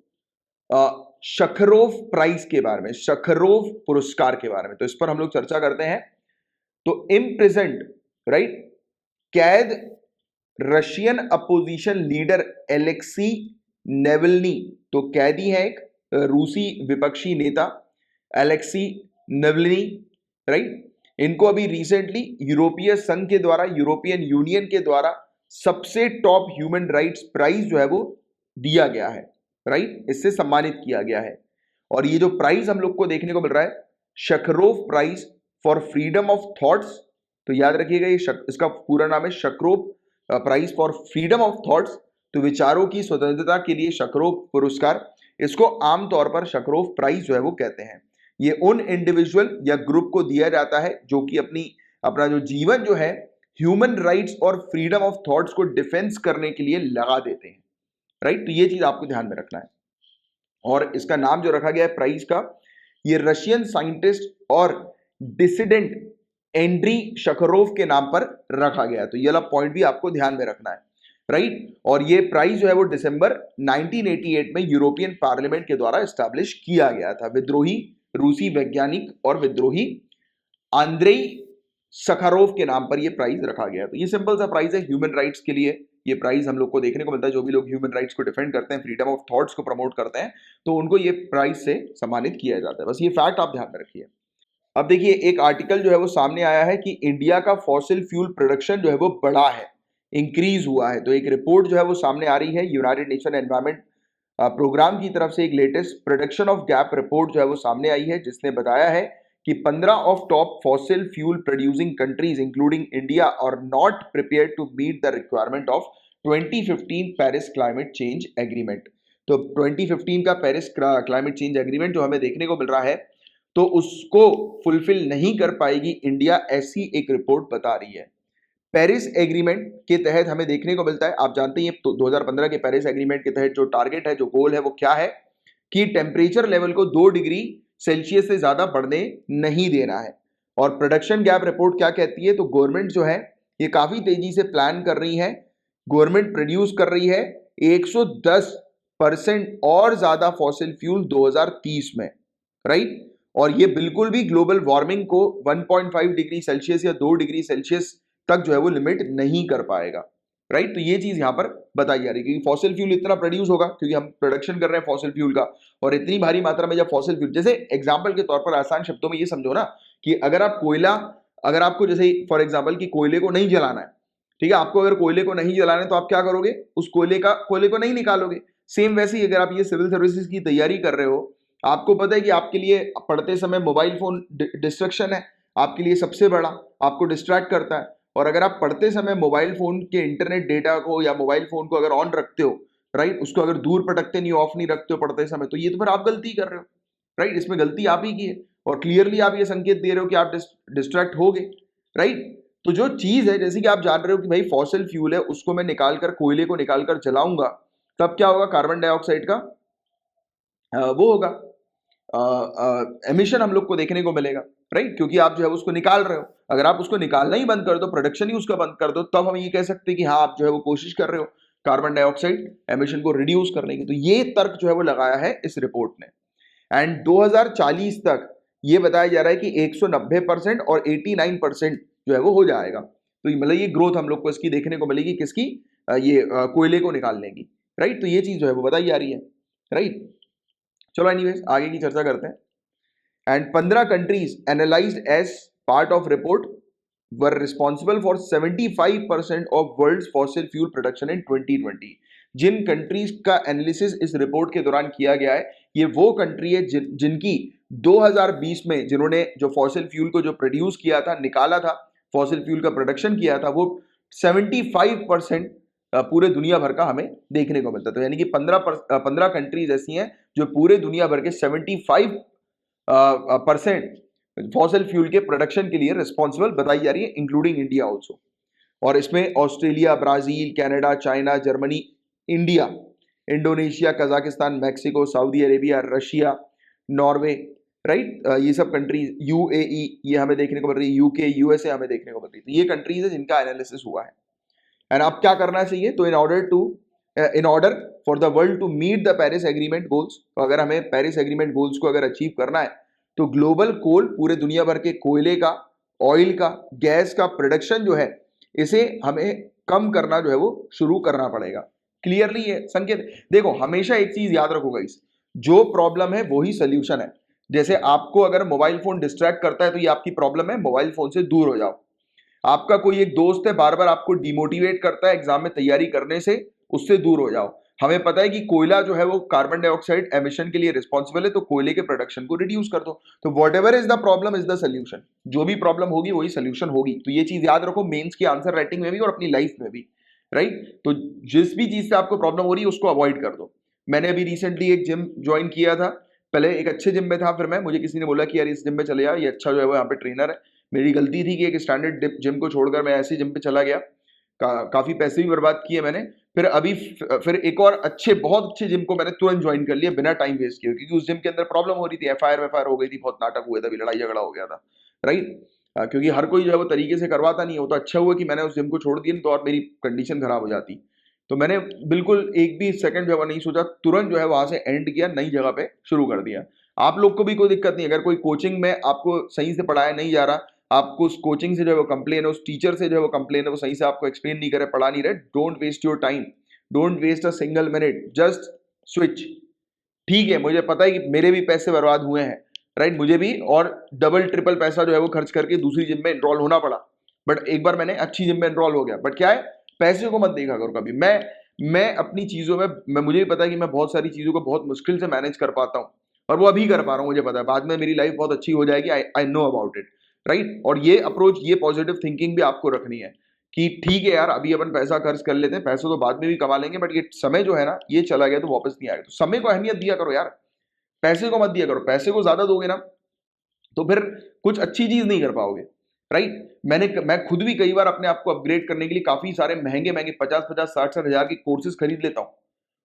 शखरोव प्राइज के बारे में, शखरोव पुरस्कार के बारे में, तो इस पर हम लोग चर्चा करते हैं। तो इम्प्रिजेंट, राइट, कैद रशियन अपोजिशन लीडर एलेक्सी नेवल्नी, तो कैदी है एक रूसी विपक्षी नेता एलेक्सी नेवल्नी, राइट। इनको अभी रिसेंटली यूरोपीय संघ के द्वारा, यूरोपियन यूनियन के द्वारा सबसे टॉप ह्यूमन राइट्स प्राइज जो है वो दिया गया है, राइट, इससे सम्मानित किया गया है। और ये जो प्राइज हम लोग को देखने को मिल रहा है, Sakharov prize for freedom of thoughts, तो याद रखिएगा ये इसका पूरा नाम है Sakharov prize for freedom of thoughts, तो विचारों की स्वतंत्रता के लिए शखरोव पुरस्कार, इसको आमतौर पर शखरोव प्राइज जो है वो कहते हैं। ये उन इंडिविजुअल या ग्रुप को दिया जाता है जो कि अपना जो जीवन जो है ह्यूमन राइट्स और फ्रीडम ऑफ थॉट्स को डिफेंस करने के लिए लगा देते हैं, राइट। तो ये चीज आपको ध्यान में रखना है। और इसका नाम जो रखा गया है प्राइज का, ये रशियन साइंटिस्ट और डिसिडेंट एंड्री शखरोव के नाम पर रखा गया है। तो ये वाला पॉइंट भी आपको ध्यान में रखना है, राइट। और ये प्राइज जो है वो दिसंबर 1988 में यूरोपियन पार्लियामेंट के द्वारा एस्टैब्लिश किया गया था। विद्रोही रूसी वैज्ञानिक और विद्रोही आंद्रेई सखारोव के नाम पर ये प्राइज रखा गया। तो ये सिंपल सा प्राइज है ह्यूमन राइट्स के लिए। ये प्राइज हम लोग को देखने को मिलता है, जो भी लोग ह्यूमन राइट्स को डिफेंड करते हैं, फ्रीडम ऑफ थॉट्स को प्रमोट करते हैं, तो उनको ये प्राइज से सम्मानित किया जाता है। बस ये फैक्ट आप ध्यान में रखिए। अब देखिए एक आर्टिकल जो है वो सामने आया है कि इंडिया का फॉसिल फ्यूल प्रोडक्शन जो है वो बढ़ा है, इंक्रीज हुआ है। तो एक रिपोर्ट जो है वो सामने आ रही है यूनाइटेड नेशन एनवायरमेंट प्रोग्राम की तरफ से, एक latest production of gap report जो है वो सामने आई है, जिसने बताया है कि 15 of top fossil fuel producing countries including India are not prepared to meet the requirement of 2015 Paris climate change agreement. तो 2015 का पेरिस क्लाइमेट चेंज एग्रीमेंट जो हमें देखने को मिल रहा है, तो उसको फुलफिल नहीं कर पाएगी इंडिया, ऐसी एक रिपोर्ट बता रही है। पेरिस एग्रीमेंट के तहत हमें देखने को मिलता है, आप जानते हैं तो 2015 के पेरिस एग्रीमेंट के तहत जो टारगेट है, जो गोल है, वो क्या है कि टेम्परेचर लेवल को 2 डिग्री सेल्सियस से ज्यादा बढ़ने नहीं देना है। और प्रोडक्शन गैप रिपोर्ट क्या कहती है, तो गवर्नमेंट जो है ये काफी तेजी से प्लान कर रही है, गवर्नमेंट प्रोड्यूस कर रही है 110% और ज्यादा फॉसिल फ्यूल 2030 में, राइट। और ये बिल्कुल भी ग्लोबल वार्मिंग को 1.5 डिग्री सेल्सियस या 2 डिग्री सेल्सियस तक जो है वो लिमिट नहीं कर पाएगा, राइट। तो ये चीज यहां पर बताई जा रही है, क्योंकि फॉसिल फ्यूल इतना प्रोड्यूस होगा, क्योंकि हम प्रोडक्शन कर रहे हैं फॉसिल फ्यूल का, और इतनी भारी मात्रा में जब फॉसिल फ्यूल, जैसे एग्जांपल के तौर पर आसान शब्दों में ये समझो ना कि अगर आप कोयला, अगर आपको जैसे फॉर एग्जांपल कि कोयले को नहीं जलाना है, ठीक है, आपको अगर कोयले को नहीं जलाना है तो आप क्या करोगे, उस कोयले को नहीं निकालोगे। सेम वैसे ही अगर आप ये सिविल सर्विसेज की तैयारी कर रहे हो, आपको पता है कि आपके लिए पढ़ते समय मोबाइल फोन डिस्ट्रक्शन है, आपके लिए सबसे बड़ा, आपको डिस्ट्रैक्ट करता है। और अगर आप पढ़ते समय मोबाइल फोन के इंटरनेट डेटा को या मोबाइल फोन को अगर ऑन रखते हो, राइट, उसको अगर दूर पटकते नहीं, ऑफ नहीं रखते हो पढ़ते समय, तो ये तो फिर आप गलती कर रहे हो, राइट, इसमें गलती आप ही की है। और क्लियरली आप ये संकेत दे रहे हो कि आप डिस्ट्रैक्ट हो गए, राइट। तो जो चीज है, जैसे कि आप जान रहे हो कि भाई फॉसिल फ्यूल है, उसको मैं निकालकर, कोयले को निकालकर जलाऊंगा, तब क्या होगा, कार्बन डाइऑक्साइड का वो होगा, एमिशन हम लोग को देखने को मिलेगा, राइट, क्योंकि आप जो है उसको निकाल रहे हो। अगर आप उसको निकालना ही बंद कर दो, प्रोडक्शन ही उसका बंद कर दो, तब हम ये कह सकते हैं कि हाँ, आप जो है वो कोशिश कर रहे हो कार्बन डाइऑक्साइड एमिशन को रिड्यूस करने की। तो ये तर्क जो है वो लगाया है इस रिपोर्ट ने। एंड 2040 तक ये बताया जा रहा है कि 190% और 89% जो है वो हो जाएगा। तो मतलब ये ग्रोथ हम लोग को इसकी देखने को मिलेगी, किसकी, ये कोयले को निकालने की, राइट। तो ये चीज जो है वो बताई जा रही है, राइट। चलो एनीवेज आगे की चर्चा करते हैं। And 15 countries analysed as part of report were responsible for 75% of world fossil fuel production in 2020। जिन कंट्रीज का एनालिसिस इस रिपोर्ट के दौरान किया गया है, ये वो कंट्री है जिनकी 2020 में, जिन्होंने जो फॉसिल फ्यूल को जो प्रोड्यूस किया था, निकाला था, फॉसिल फ्यूल का प्रोडक्शन किया था, वो 75% पूरे दुनिया भर का हमें देखने को मिलता है। तो यानी कि 15 कंट्रीज ऐसी हैं जो पूरे दुनिया भर के 75% फॉसिल फ्यूल के प्रोडक्शन के लिए रिस्पॉन्सिबल बताई जा रही है, इंक्लूडिंग इंडिया ऑल्सो। और इसमें Australia, Brazil, Canada, China, Germany, India, Indonesia, Kazakhstan, Mexico, Saudi Arabia, Russia, Norway, right, ये सब कंट्रीज, यूएई ये हमें देखने को मिल रही है, यूके, यूएसए हमें देखने को मिल रही है। तो ये कंट्रीज है जिनका एनालिसिस हुआ है। एंड अब क्या करना चाहिए, तो in order for the world to meet the Paris agreement goals, तो अगर हमें पेरिस एग्रीमेंट गोल्स को अगर अचीव करना है, तो ग्लोबल कोल, पूरे दुनिया भर के कोयले का, ऑयल का, गैस का प्रोडक्शन जो है, इसे हमें कम करना जो है वो शुरू करना पड़ेगा। क्लियरली ये संकेत देखो, हमेशा एक चीज याद रखो गाइस, जो प्रॉब्लम है वही सोल्यूशन है। जैसे आपको अगर मोबाइल फोन डिस्ट्रैक्ट करता है, तो ये आपकी प्रॉब्लम है, मोबाइल फोन से दूर हो जाओ। आपका कोई एक दोस्त है, बार बार आपको डिमोटिवेट करता है एग्जाम में तैयारी करने से, उससे दूर हो जाओ। हमें पता है कि कोयला जो है वो कार्बन डाइऑक्साइड एमिशन के लिए रिस्पॉन्सिबल है, तो कोयले के प्रोडक्शन को रिड्यूस कर दो। तो what ever is the problem is the solution, जो भी प्रॉब्लम होगी वही सोल्यूशन होगी। तो ये चीज याद रखो, मेंस की आंसर राइटिंग में भी और अपनी लाइफ में भी, राइट। तो जिस भी चीज से आपको प्रॉब्लम हो रही है उसको अवॉइड कर दो। मैंने अभी रिसेंटली एक जिम ज्वाइन किया था, पहले एक अच्छे जिम में था, फिर मुझे किसी ने बोला कि यार इस जिम में चले जा, ये अच्छा जो है वो यहाँ पे ट्रेनर है। मेरी गलती थी कि एक स्टैंडर्ड जिम को छोड़कर मैं ऐसे जिम पे चला गया, काफी पैसे भी बर्बाद किए मैंने। फिर एक और बहुत अच्छे जिम को मैंने तुरंत ज्वाइन कर लिया बिना टाइम वेस्ट किए, क्योंकि उस जिम के अंदर प्रॉब्लम हो रही थी, एफआईआर हो गई थी, बहुत नाटक हुए थे, लड़ाई झगड़ा हो गया था, राइट। क्योंकि हर कोई जो है वो तरीके से करवाता नहीं हो। तो अच्छा हुआ कि मैंने उस जिम को छोड़ दिया, तो और मेरी कंडीशन खराब हो जाती। तो मैंने बिल्कुल एक भी सेकंड जो है नहीं सोचा, तुरंत जो है वहां से एंड किया, नई जगह पे शुरू कर दिया। आप लोग को भी कोई दिक्कत नहीं, अगर कोई कोचिंग में आपको सही से पढ़ाया नहीं जा रहा, आपको उस कोचिंग से जो है वो कंप्लेन है, उस टीचर से जो है वो कंप्लेन है, वो सही से आपको एक्सप्लेन नहीं करे, पढ़ा नहीं रहे, don't waste your time, don't waste a single minute, just switch. ठीक है, मुझे पता है कि मेरे भी पैसे बर्बाद हुए हैं, राइट, मुझे भी, और डबल ट्रिपल पैसा जो है वो खर्च करके दूसरी जिम में एनरोल होना पड़ा, बट एक बार मैंने अच्छी जिम में एनरोल हो गया। बट क्या है, पैसे को मत देखा करो कभी। मैं अपनी चीजों में, मुझे भी पता है कि मैं बहुत सारी चीजों को बहुत मुश्किल से मैनेज कर पाता हूँ, और वो अभी कर पा रहा हूँ, मुझे पता है बाद में मेरी लाइफ बहुत अच्छी हो जाएगी, I know about it, right. और ये अप्रोच, ये पॉजिटिव थिंकिंग भी आपको रखनी है कि ठीक है यार, अभी अपन पैसा खर्च कर लेते हैं, पैसे तो बाद में भी कमा लेंगे, बट ये समय जो है ना, ये चला गया तो वापस नहीं आएगा, तो समय को अहमियत दिया करो यार, पैसे को मत दिया करो। पैसे को ज्यादा दोगे ना तो फिर कुछ अच्छी चीज नहीं कर पाओगे, राइट। मैं खुद भी कई बार अपने आप को अपग्रेड करने के लिए काफी सारे महंगे महंगे 50-50 60-60 हजार के कोर्सेज खरीद लेता हूँ।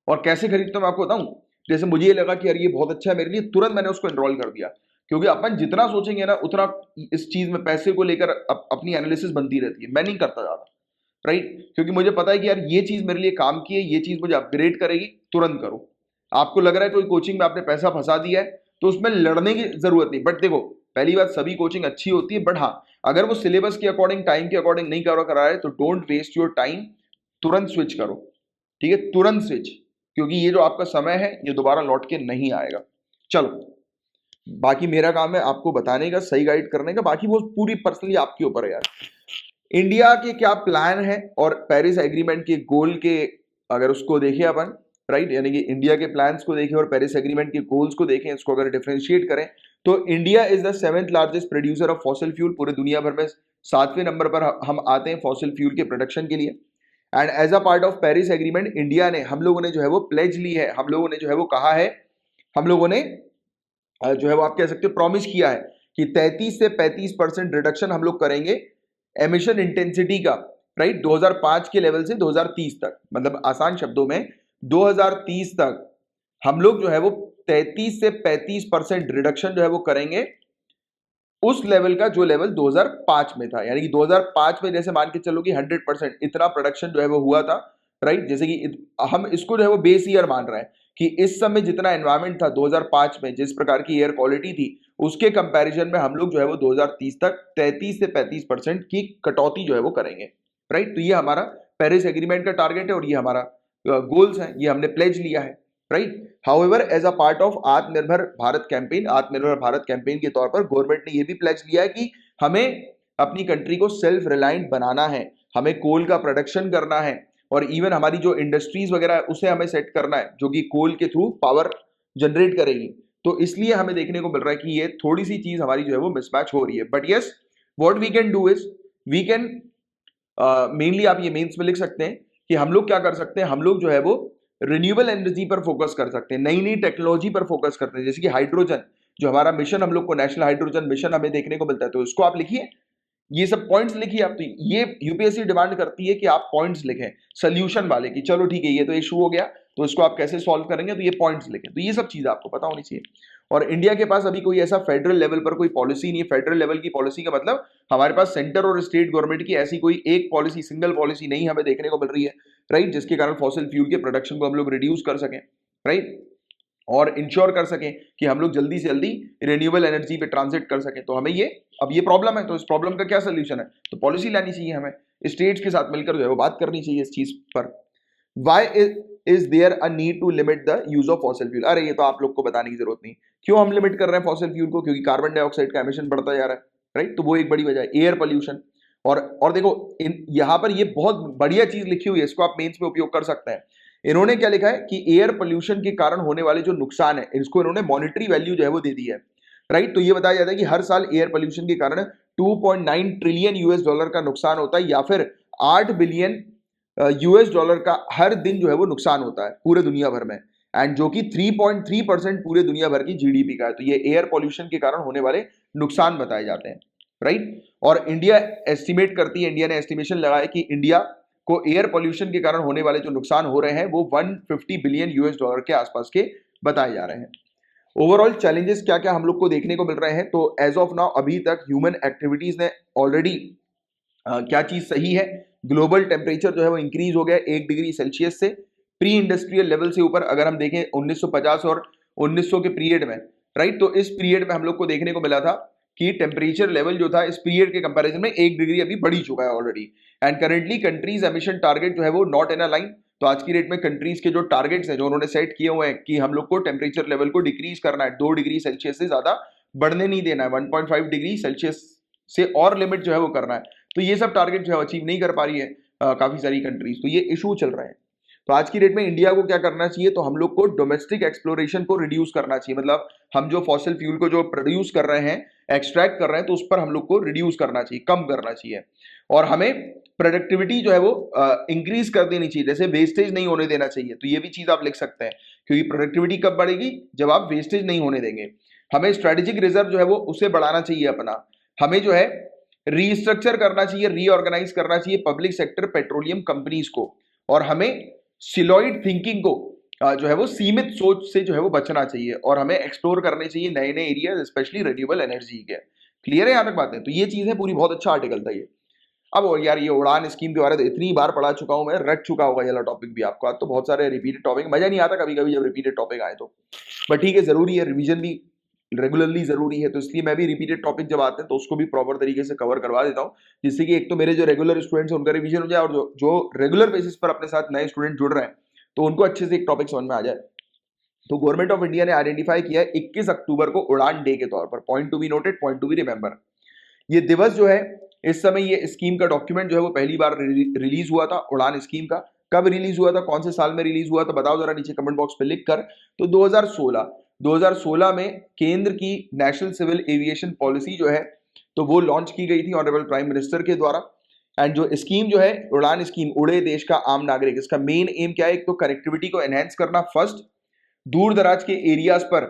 और कैसे खरीदता हूँ मैं आपको बताऊं। जैसे मुझे ये लगा कि यार ये बहुत अच्छा है मेरे लिए, तुरंत मैंने उसको एनरोल कर दिया, क्योंकि अपन जितना सोचेंगे ना उतना इस चीज में पैसे को लेकर अपनी एनालिसिस बनती रहती है। मैं नहीं करता ज्यादा, राइट, क्योंकि मुझे पता है कि यार ये चीज मेरे लिए काम की है, ये चीज मुझे अपग्रेड करेगी, तुरंत करो। आपको लग रहा है कोई कोचिंग में आपने पैसा फंसा दिया है तो उसमें लड़ने की जरूरत नहीं। बट देखो, पहली बात, सभी कोचिंग अच्छी होती है, बट हाँ, अगर वो सिलेबस के अकॉर्डिंग, टाइम के अकॉर्डिंग नहीं करा रहा है तो डोंट वेस्ट योर टाइम, तुरंत स्विच करो, ठीक है, तुरंत स्विच, क्योंकि ये जो आपका समय है ये दोबारा लौट के नहीं आएगा। चलो, बाकी मेरा काम है आपको बताने का, सही गाइड करने का, बाकी वो पूरी पर्सनली आपके ऊपर है यार। इंडिया के क्या प्लान है और पेरिस एग्रीमेंट के गोल के, अगर उसको देखें अपन, राइट, यानी कि इंडिया के प्लान्स को देखें और पेरिस एग्रीमेंट के गोल्स को देखें, इसको अगर डिफरेंशिएट करें तो India is the 7th largest producer of fossil fuel, पूरे दुनिया भर में 7वें नंबर पर हम आते हैं फॉसिल फ्यूल के प्रोडक्शन के लिए। And as a part of Paris agreement, India ने, हम लोगों ने जो है वो प्लेज ली है, हम लोगों ने जो है वो कहा है, हम लोगों ने जो है वो आप कह सकते हो प्रॉमिस किया है कि 33 से 35% रिडक्शन हम लोग करेंगे एमिशन इंटेंसिटी का, राइट, 2005 के लेवल से 2030 तक। मतलब आसान शब्दों में 2030 तक हम लोग जो है वो 33 से 35% रिडक्शन जो है वो करेंगे उस लेवल का जो लेवल 2005 में था। यानी कि 2005 में जैसे मान के चलो कि 100% इतना प्रोडक्शन जो है वो हुआ था, राइट, जैसे कि हम इसको जो है वो बेस ईयर मान रहे हैं कि इस समय जितना एनवायरमेंट था 2005 में, जिस प्रकार की एयर क्वालिटी थी, उसके कंपैरिजन में हम लोग जो है वो 2030 तक 33 से 35% की कटौती जो है वो करेंगे, राइट। तो ये हमारा पेरिस एग्रीमेंट का टारगेट है और ये हमारा गोल्स है, ये हमने प्लेज लिया है, right. However, as a part of Atmanirbhar Bharat campaign, आत्मनिर्भर भारत कैंपेन के तौर पर गवर्नमेंट ने यह भी प्लेज लिया है कि हमें अपनी कंट्री को सेल्फ रिलायंट बनाना है, हमें कोल का प्रोडक्शन करना है, और इवन हमारी जो इंडस्ट्रीज वगैरह है उसे हमें सेट करना है जो कि कोल के थ्रू पावर जनरेट करेगी। तो इसलिए हमें देखने को मिल रहा है कि ये थोड़ी सी चीज हमारी जो है वो मिसमैच हो रही है। But yes, what we can do is, we can mainly, आप ये मेंस में लिख सकते हैं कि हम लोग क्या कर सकते हैं, हम लोग जो है वो रिन्यूएबल एनर्जी पर फोकस कर सकते हैं, नई नई टेक्नोलॉजी पर फोकस करते हैं, जैसे कि हाइड्रोजन, जो हमारा मिशन, हम लोग को नेशनल हाइड्रोजन मिशन हमें देखने को मिलता है, तो इसको आप लिखिए, ये सब पॉइंट्स लिखिए आप। तो ये यूपीएससी डिमांड करती है कि आप पॉइंट्स लिखें सोल्यूशन वाले, कि चलो ठीक है ये तो इशू हो गया तो इसको आप कैसे सॉल्व करेंगे, तो ये पॉइंट्स लिखें। तो ये सब चीजें आपको पता होनी चाहिए। और इंडिया के पास अभी कोई ऐसा फेडरल लेवल पर कोई पॉलिसी नहीं है। फेडरल लेवल की पॉलिसी का मतलब हमारे पास सेंटर और स्टेट गवर्नमेंट की ऐसी कोई एक पॉलिसी, सिंगल पॉलिसी नहीं हमें देखने को मिल रही है, राइट, जिसके कारण फॉसिल फ्यूल के प्रोडक्शन को हम लोग रिड्यूस कर सकें, राइट, और इंश्योर कर सकें कि हम लोग जल्दी से जल्दी रिन्यूएबल एनर्जी पे ट्रांजिट कर सकें। तो हमें ये, अब ये प्रॉब्लम है, तो इस प्रॉब्लम का क्या सोल्यूशन है, तो पॉलिसी लानी चाहिए, हमें स्टेट्स के साथ मिलकर जो है वो बात करनी चाहिए इस चीज पर। Why is there a need to limit the use of fossil fuel? अरे ये तो आप लोग को बताने की जरूरत नहीं, क्यों हम लिमिट कर रहे हैं फॉसिल फ्यूल को, क्योंकि कार्बन डाइऑक्साइड का एमिशन बढ़ता जा रहा है, राइट, तो वो एक बड़ी वजह है। एयर पोल्यूशन, और देखो यहाँ पर ये बहुत बढ़िया चीज लिखी हुई है, इसको आप मेंस में उपयोग कर सकते हैं। इन्होंने क्या लिखा है कि एयर पोल्यूशन के कारण होने वाले जो नुकसान है, इसको इन्होंने मॉनिटरी वैल्यू जो है वो दे दी है, राइट। तो ये बताया जाता है कि हर साल एयर पोल्यूशन के कारण 2.9 ट्रिलियन यूएस डॉलर का नुकसान होता है, या फिर 8 बिलियन यूएस डॉलर का हर दिन जो है वो नुकसान होता है पूरे दुनिया भर में, एंड जो कि 3.3% पूरे दुनिया भर की जीडीपी का है। तो ये एयर पोल्यूशन के कारण होने वाले नुकसान बताए जाते हैं, राइट। और इंडिया एस्टिमेट करती है, इंडिया ने एस्टिमेशन लगाया कि इंडिया को एयर पोल्यूशन के कारण होने वाले जो नुकसान हो रहे हैं वो 150 बिलियन यूएस डॉलर के आसपास के बताए जा रहे हैं। ओवरऑल चैलेंजेस क्या क्या हम लोग को देखने को मिल रहे हैं, तो एज ऑफ नाउ अभी तक ह्यूमन एक्टिविटीज ने ऑलरेडी क्या चीज सही है, ग्लोबल टेम्परेचर जो है वो इंक्रीज हो गया 1 डिग्री सेल्सियस से प्री इंडस्ट्रियल लेवल से ऊपर। अगर हम देखें 1950 और 1900 के पीरियड में, राइट, तो इस पीरियड में हम लोग को देखने को मिला था कि टेम्परेचर लेवल जो था इस पीरियड के कंपैरिजन में 1 डिग्री अभी बढ़ ही चुका है already. And currently countries emission target जो है वो नॉट इन अ लाइन। तो आज की डेट में कंट्रीज के जो टारगेट्स हैं जो उन्होंने सेट किए हुए हैं कि हम लोग को टेम्परेचर लेवल को डिक्रीज करना है, 2 डिग्री सेल्सियस से ज्यादा बढ़ने नहीं देना है, 1.5 डिग्री सेल्सियस से और लिमिट जो है वो करना है। तो ये सब टारगेट जो है अचीव नहीं कर पा रही है काफी सारी कंट्रीज, तो ये इशू चल रहे हैं। तो आज की डेट में इंडिया को क्या करना चाहिए, तो हम लोग को डोमेस्टिक एक्सप्लोरेशन को रिड्यूस करना चाहिए। मतलब हम जो फॉसिल फ्यूल को जो प्रोड्यूस कर रहे हैं, एक्सट्रैक्ट कर रहे हैं, तो उस पर हम लोग को रिड्यूस करना चाहिए, कम करना चाहिए। और हमें प्रोडक्टिविटी जो है वो इंक्रीज कर देनी चाहिए, जैसे वेस्टेज नहीं होने देना चाहिए। तो ये भी चीज आप लिख सकते हैं, क्योंकि प्रोडक्टिविटी कब बढ़ेगी, जब आप वेस्टेज नहीं होने देंगे। हमें स्ट्रेटेजिक रिजर्व जो है वो उसे बढ़ाना चाहिए अपना। हमें जो है रीस्ट्रक्चर करना चाहिए, रीऑर्गेनाइज करना चाहिए पब्लिक सेक्टर पेट्रोलियम कंपनीज को। और हमें सिलॉइड थिंकिंग को जो है वो सीमित सोच से जो है वो बचना चाहिए, और हमें एक्सप्लोर करने चाहिए नए नए एरिया, स्पेशली रिन्यूएबल एनर्जी के। क्लियर है यहाँ तक बातें? तो ये चीज है पूरी, बहुत अच्छा आर्टिकल था ये। अब यार ये उड़ान स्कीम के बारे में इतनी बार पढ़ा चुका हूं मैं, रट चुका होगा ये टॉपिक भी आपको। आज तो बहुत सारे रिपीटेड टॉपिक, मजा नहीं आता कभी कभी जब रिपीटेड टॉपिक आए तो, बट ठीक है, जरूरी है, रिवीजन भी रेगुलरली जरूरी है। तो इसलिए मैं भी रिपीटेड टॉपिक जब आते हैं तो उसको भी प्रॉपर तरीके से कवर करवा देता हूँ, जिससे कि एक तो मेरे जो रेगुलर स्टूडेंट्स हैं उनका रिवीजन हो जाए, और जो रेगुलर बेसिस पर अपने साथ नए स्टूडेंट जुड़ रहे हैं तो उनको अच्छे से एक टॉपिक समझ में आ जाए। तो गवर्नमेंट ऑफ इंडिया ने आइडेंटिफाई किया है 21 अक्टूबर को उड़ान डे के तौर पर। Point two be noted, point to be remember. ये दिवस जो है, इस समय ये स्कीम का डॉक्यूमेंट जो है वो पहली बार रिलीज हुआ था, उड़ान स्कीम का। कब रिलीज हुआ था, कौन से साल में रिलीज हुआ था, बताओ जरा नीचे कमेंट बॉक्स पे लिख कर। तो 2016 में केंद्र की नेशनल सिविल एविएशन पॉलिसी जो है तो वो लॉन्च की गई थी ऑनरेबल प्राइम मिनिस्टर के द्वारा। एंड जो स्कीम जो है उड़ान स्कीम, उड़े देश का आम नागरिक, इसका मेन एम क्या है, एक तो कनेक्टिविटी को एनहेंस करना फर्स्ट, दूर दराज के एरियाज पर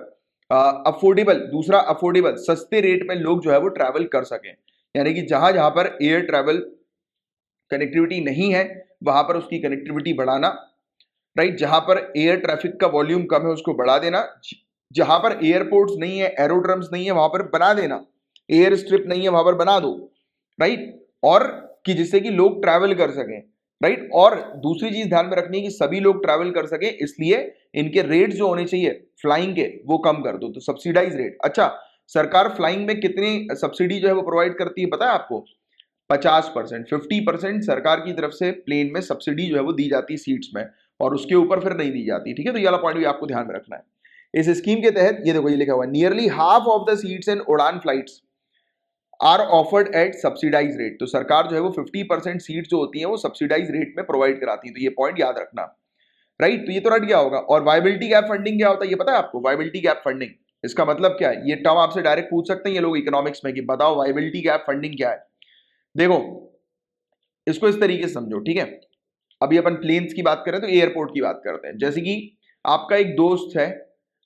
अफोर्डेबल, दूसरा अफोर्डेबल सस्ते रेट में लोग जो है वो ट्रैवल कर सकें। यानी कि जहां जहां पर एयर ट्रैवल कनेक्टिविटी नहीं है वहां पर उसकी कनेक्टिविटी बढ़ाना, राइट। जहां पर एयर ट्रैफिक का वॉल्यूम कम है उसको बढ़ा देना, जहां पर एयरपोर्ट्स नहीं है, एरोड्रम्स नहीं है, वहां पर बना देना, एयर स्ट्रिप नहीं है वहां पर बना दो, राइट। और कि जिससे कि लोग ट्रैवल कर सकें, राइट। और दूसरी चीज ध्यान में रखनी है कि सभी लोग ट्रैवल कर सकें, इसलिए इनके रेट जो होने चाहिए फ्लाइंग के वो कम कर दो, तो सब्सिडाइज रेट। अच्छा, सरकार फ्लाइंग में कितनी सब्सिडी जो है वो प्रोवाइड करती है पता है आपको? 50%, 50% सरकार की तरफ से प्लेन में सब्सिडी जो है वो दी जाती है सीट्स में, और उसके ऊपर फिर नहीं दी जाती, ठीक है। तो ये वाला पॉइंट भी आपको ध्यान में रखना है। इस स्कीम के तहत ये देखो, ये लिखा हुआ है, nearly half of the seats in UDAN flights are offered at subsidize rate. तो सरकार जो है वो 50% सीट जो होती है वो सब्सिडाइज रेट में प्रोवाइड कराती है। तो ये पॉइंट याद रखना, राइट। तो ये तो रट गया होगा। और वायबिलिटी गैप फंडिंग क्या होता है ये पता है आपको? वायबिलिटी गैप फंडिंग, इसका मतलब क्या है? ये टर्म आपसे डायरेक्ट पूछ सकते हैं ये लोग इकोनॉमिक्स में कि बताओ वायबिलिटी गैप फंडिंग क्या है। देखो, इसको इस तरीके से समझो, ठीक है। अभी अपन प्लेन्स की बात करें तो एयरपोर्ट की बात करते हैं। जैसे कि आपका एक दोस्त है,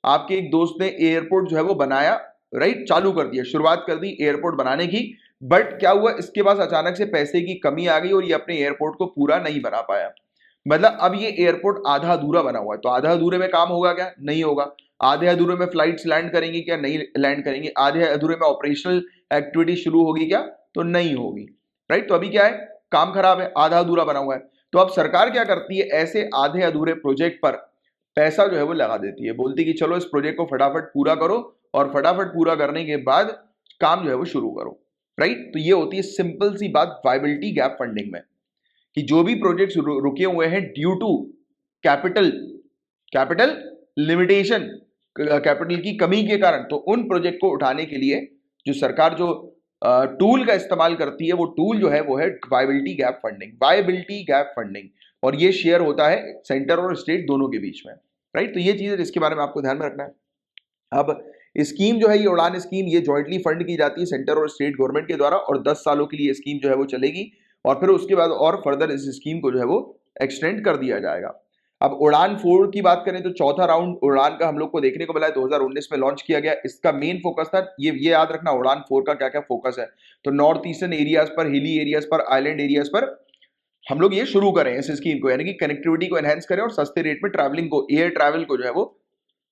आपके एक दोस्त ने एयरपोर्ट जो है वो बनाया, राइट, चालू कर दिया, शुरुआत कर दी एयरपोर्ट बनाने की। बट क्या हुआ, इसके पास अचानक से पैसे की कमी आ गई और ये अपने एयरपोर्ट को पूरा नहीं बना पाया। मतलब अब ये एयरपोर्ट आधा अधूरा बना हुआ है। तो आधा अधूरे में काम होगा क्या? नहीं होगा। आधे अधूरे में फ्लाइट्स लैंड करेंगी क्या? नहीं लैंड करेंगी। आधे अधूरे में ऑपरेशनल एक्टिविटी शुरू होगी क्या? तो नहीं होगी, राइट। तो अभी क्या है, काम खराब है, आधा अधूरा बना हुआ है। तो अब सरकार क्या करती है, ऐसे आधे अधूरे प्रोजेक्ट पर पैसा जो है वो लगा देती है, बोलती है कि चलो इस प्रोजेक्ट को फटाफट पूरा करो, और फटाफट पूरा करने के बाद काम जो है वो शुरू करो, राइट। तो ये होती है सिंपल सी बात वायबिलिटी गैप फंडिंग में, कि जो भी प्रोजेक्ट्स रुके हुए हैं due to capital limitation, capital की कमी के कारण, तो उन प्रोजेक्ट को उठाने के लिए जो सरकार जो टूल का इस्तेमाल करती है, वो टूल जो है वो है viability gap funding, viability gap funding. और ये शेयर होता है सेंटर और स्टेट दोनों के बीच में, राइट। तो ये चीज है जिसके बारे में आपको ध्यान में रखना है। अब स्कीम जो है ये उड़ान स्कीम, ये जॉइंटली फंड की जाती है सेंटर और स्टेट गवर्नमेंट के द्वारा, और 10 सालों के लिए स्कीम जो है वो चलेगी, और फिर उसके बाद और फर्दर इस स्कीम को जो है वो एक्सटेंड कर दिया जाएगा। अब उड़ान 4 की बात करें तो चौथा राउंड उड़ान का हम लोग को देखने को मिला है, 2019 में लॉन्च किया गया। इसका मेन फोकस था, ये याद रखना उड़ान 4 का क्या क्या फोकस है। तो नॉर्थ ईस्टर्न एरियाज पर, हिली एरियाज पर, आइलैंड एरियाज पर हम लोग ये शुरू करें इस स्कीम को, यानी कि कनेक्टिविटी को एनहेंस करें और सस्ते रेट में ट्रैवलिंग को, एयर ट्रैवल को जो है वो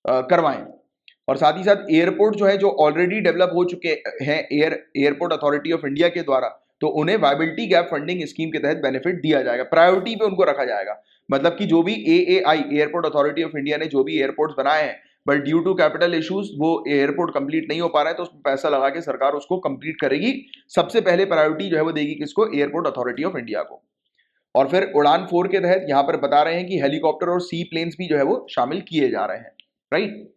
करवाएं। और साथ ही साथ एयरपोर्ट जो है जो ऑलरेडी डेवलप हो चुके हैं एयरपोर्ट अथॉरिटी ऑफ इंडिया के द्वारा, तो उन्हें वायबिलिटी गैप फंडिंग स्कीम के तहत बेनिफिट दिया जाएगा, प्रायोरिटी पे उनको रखा जाएगा। मतलब कि जो भी AAI, airport authority of India ने जो भी एयरपोर्ट्स बनाए हैं but due to capital issues वो एयरपोर्ट कंप्लीट नहीं हो पा रहा है, तो उसमें पैसा लगा के सरकार उसको कंप्लीट करेगी। सबसे पहले प्रायोरिटी जो है वो देगी किसको? एयरपोर्ट अथॉरिटी ऑफ इंडिया को। और फिर उड़ान 4 के तहत यहां पर बता रहे हैं कि हेलीकॉप्टर और सी प्लेन्स भी जो है वो शामिल किए जा रहे हैं, राइट।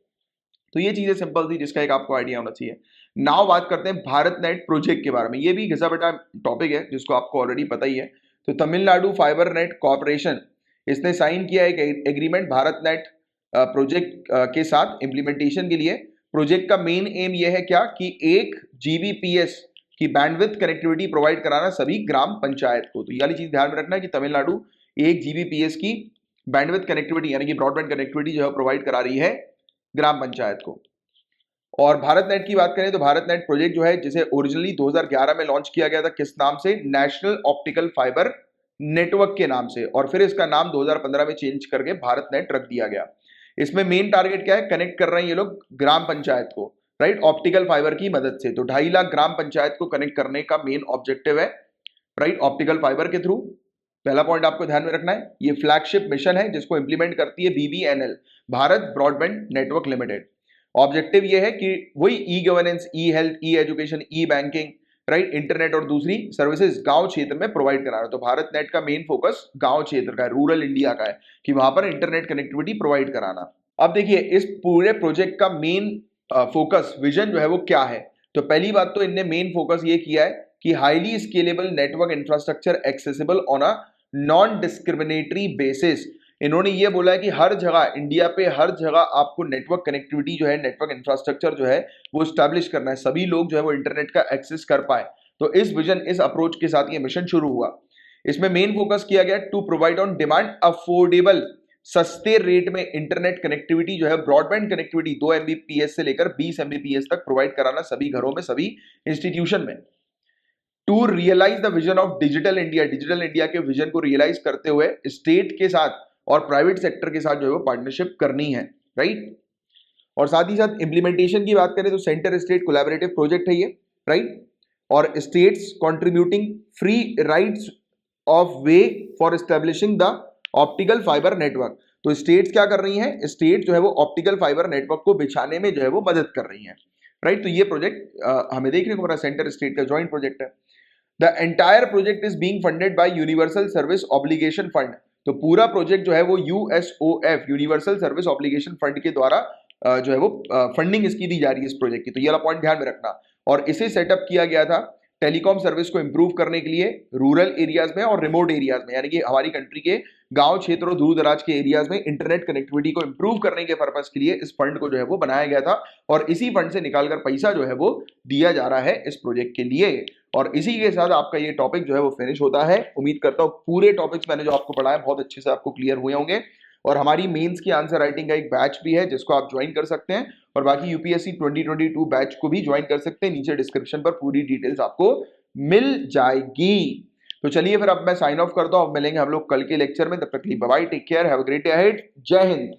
तो ये चीजें सिंपल थी जिसका एक आपको आइडिया होना चाहिए। नाउ बात करते हैं भारत नेट प्रोजेक्ट के बारे में। ये भी घिसा बेटा टॉपिक है जिसको आपको ऑलरेडी पता ही है। तो तमिलनाडु फाइबर नेट कॉर्पोरेशन इसने साइन किया एक एग्रीमेंट भारत नेट प्रोजेक्ट के साथ इंप्लीमेंटेशन के लिए। प्रोजेक्ट का मेन एम ये है क्या कि 1 जीबीपीएस की बैंडविड्थ कनेक्टिविटी प्रोवाइड कराना सभी ग्राम पंचायत को। तो ये वाली चीज ध्यान में रखना है कि तमिलनाडु 1 जीबीपीएस की बैंडविड्थ कनेक्टिविटी यानी कि ब्रॉडबैंड कनेक्टिविटी जो है प्रोवाइड करा रही है ग्राम पंचायत को। और भारत नेट की बात करें तो भारत नेट प्रोजेक्ट जो है जिसे ओरिजिनली 2011 में लॉन्च किया गया था, किस नाम से? नेशनल ऑप्टिकल फाइबर नेटवर्क के नाम से, और फिर इसका नाम 2015 में चेंज करके भारत नेट रख दिया गया। इसमें मेन टारगेट क्या है? कनेक्ट कर रहे हैं ये लोग ग्राम पंचायत को, राइट, ऑप्टिकल फाइबर की मदद से। तो 2.5 लाख ग्राम पंचायत को कनेक्ट करने का मेन ऑब्जेक्टिव है, राइट, ऑप्टिकल फाइबर के थ्रू। पहला पॉइंट आपको ध्यान में रखना है, ये फ्लैगशिप मिशन है जिसको इंप्लीमेंट करती है BBNL, Bharat broadband network limited. Objective ये है कि वही ई गवर्नेंस, ई हेल्थ, ई एजुकेशन, ई बैंकिंग, राइट, इंटरनेट और दूसरी सर्विसेज गांव क्षेत्र में प्रोवाइड कराना। तो भारत नेट का मेन फोकस गांव क्षेत्र का है, रूरल इंडिया का है, कि वहां पर इंटरनेट कनेक्टिविटी प्रोवाइड कराना। अब देखिए इस पूरे प्रोजेक्ट का मेन फोकस, विजन जो है वो क्या है? तो पहली बात तो इनने मेन फोकस ये किया है कि highly scalable network infrastructure accessible on a non discriminatory basis. इन्होंने ये बोला है कि हर जगह, इंडिया पे हर जगह आपको नेटवर्क कनेक्टिविटी जो है, नेटवर्क इंफ्रास्ट्रक्चर जो है वो स्टैब्लिश करना है, सभी लोग जो है वो इंटरनेट का एक्सेस कर पाए। तो इस विजन, इस अप्रोच के साथ ये मिशन शुरू हुआ। इसमें मेन फोकस किया गया to provide on demand affordable, सस्ते रेट में इंटरनेट कनेक्टिविटी जो है, ब्रॉडबैंड कनेक्टिविटी 2 एमबीपीएस से लेकर 20 एमबीपीएस तक प्रोवाइड कराना सभी घरों में, सभी इंस्टीट्यूशन में। To realise the vision of digital India, digital India के विजन को रियलाइज करते हुए स्टेट के साथ और प्राइवेट सेक्टर के साथ जो है वो पार्टनरशिप करनी है, राइट। और साथ ही साथ इंप्लीमेंटेशन की बात करें तो सेंटर स्टेट कोलैबोरेटिव प्रोजेक्ट है ये, राइट। और states contributing free rights of way for establishing the optical fibre network. तो स्टेट्स क्या कर रही हैं? स्टेट जो है वो ऑप्टिकल फाइबर नेटवर्क को बिछाने में जो है वो मदद कर रही हैं, राइट। तो ये प्रोजेक्ट हमें देखने को मिला, सेंटर स्टेट का ज्वाइंट प्रोजेक्ट है। The entire project is being funded by universal service obligation fund. तो पूरा प्रोजेक्ट जो है वो USOF, universal service obligation fund के द्वारा जो है वो फंडिंग इसकी दी जा रही है इस प्रोजेक्ट की। तो ये वाला पॉइंट ध्यान में रखना। और इसे सेटअप किया गया था टेलीकॉम सर्विस को इंप्रूव करने के लिए रूरल एरियाज में और रिमोट एरियाज में, यानी कि हमारी कंट्री के गांव क्षेत्र और दूर दराज के एरियाज में इंटरनेट कनेक्टिविटी को इंप्रूव करने के पर्पस के लिए इस फंड को जो है वो बनाया गया था। और इसी फंड से निकालकर पैसा जो है वो दिया जा रहा है इस प्रोजेक्ट के लिए। और इसी के साथ आपका ये टॉपिक जो है वो फिनिश होता है। उम्मीद करता हूँ पूरे टॉपिक्स मैंने जो आपको पढ़ाया बहुत अच्छे से आपको क्लियर हुए होंगे। और हमारी मेंस की आंसर राइटिंग का एक बैच भी है जिसको आप ज्वाइन कर सकते हैं, और बाकी यूपीएससी 2022 बैच को भी ज्वाइन कर सकते हैं। नीचे डिस्क्रिप्शन पर पूरी डिटेल्स आपको मिल जाएगी। तो चलिए फिर अब मैं साइन ऑफ करता हूँ। अब मिलेंगे हम लोग कल के लेक्चर में, तब तक के लिए bye bye, take care, have a great day ahead, जय हिंद।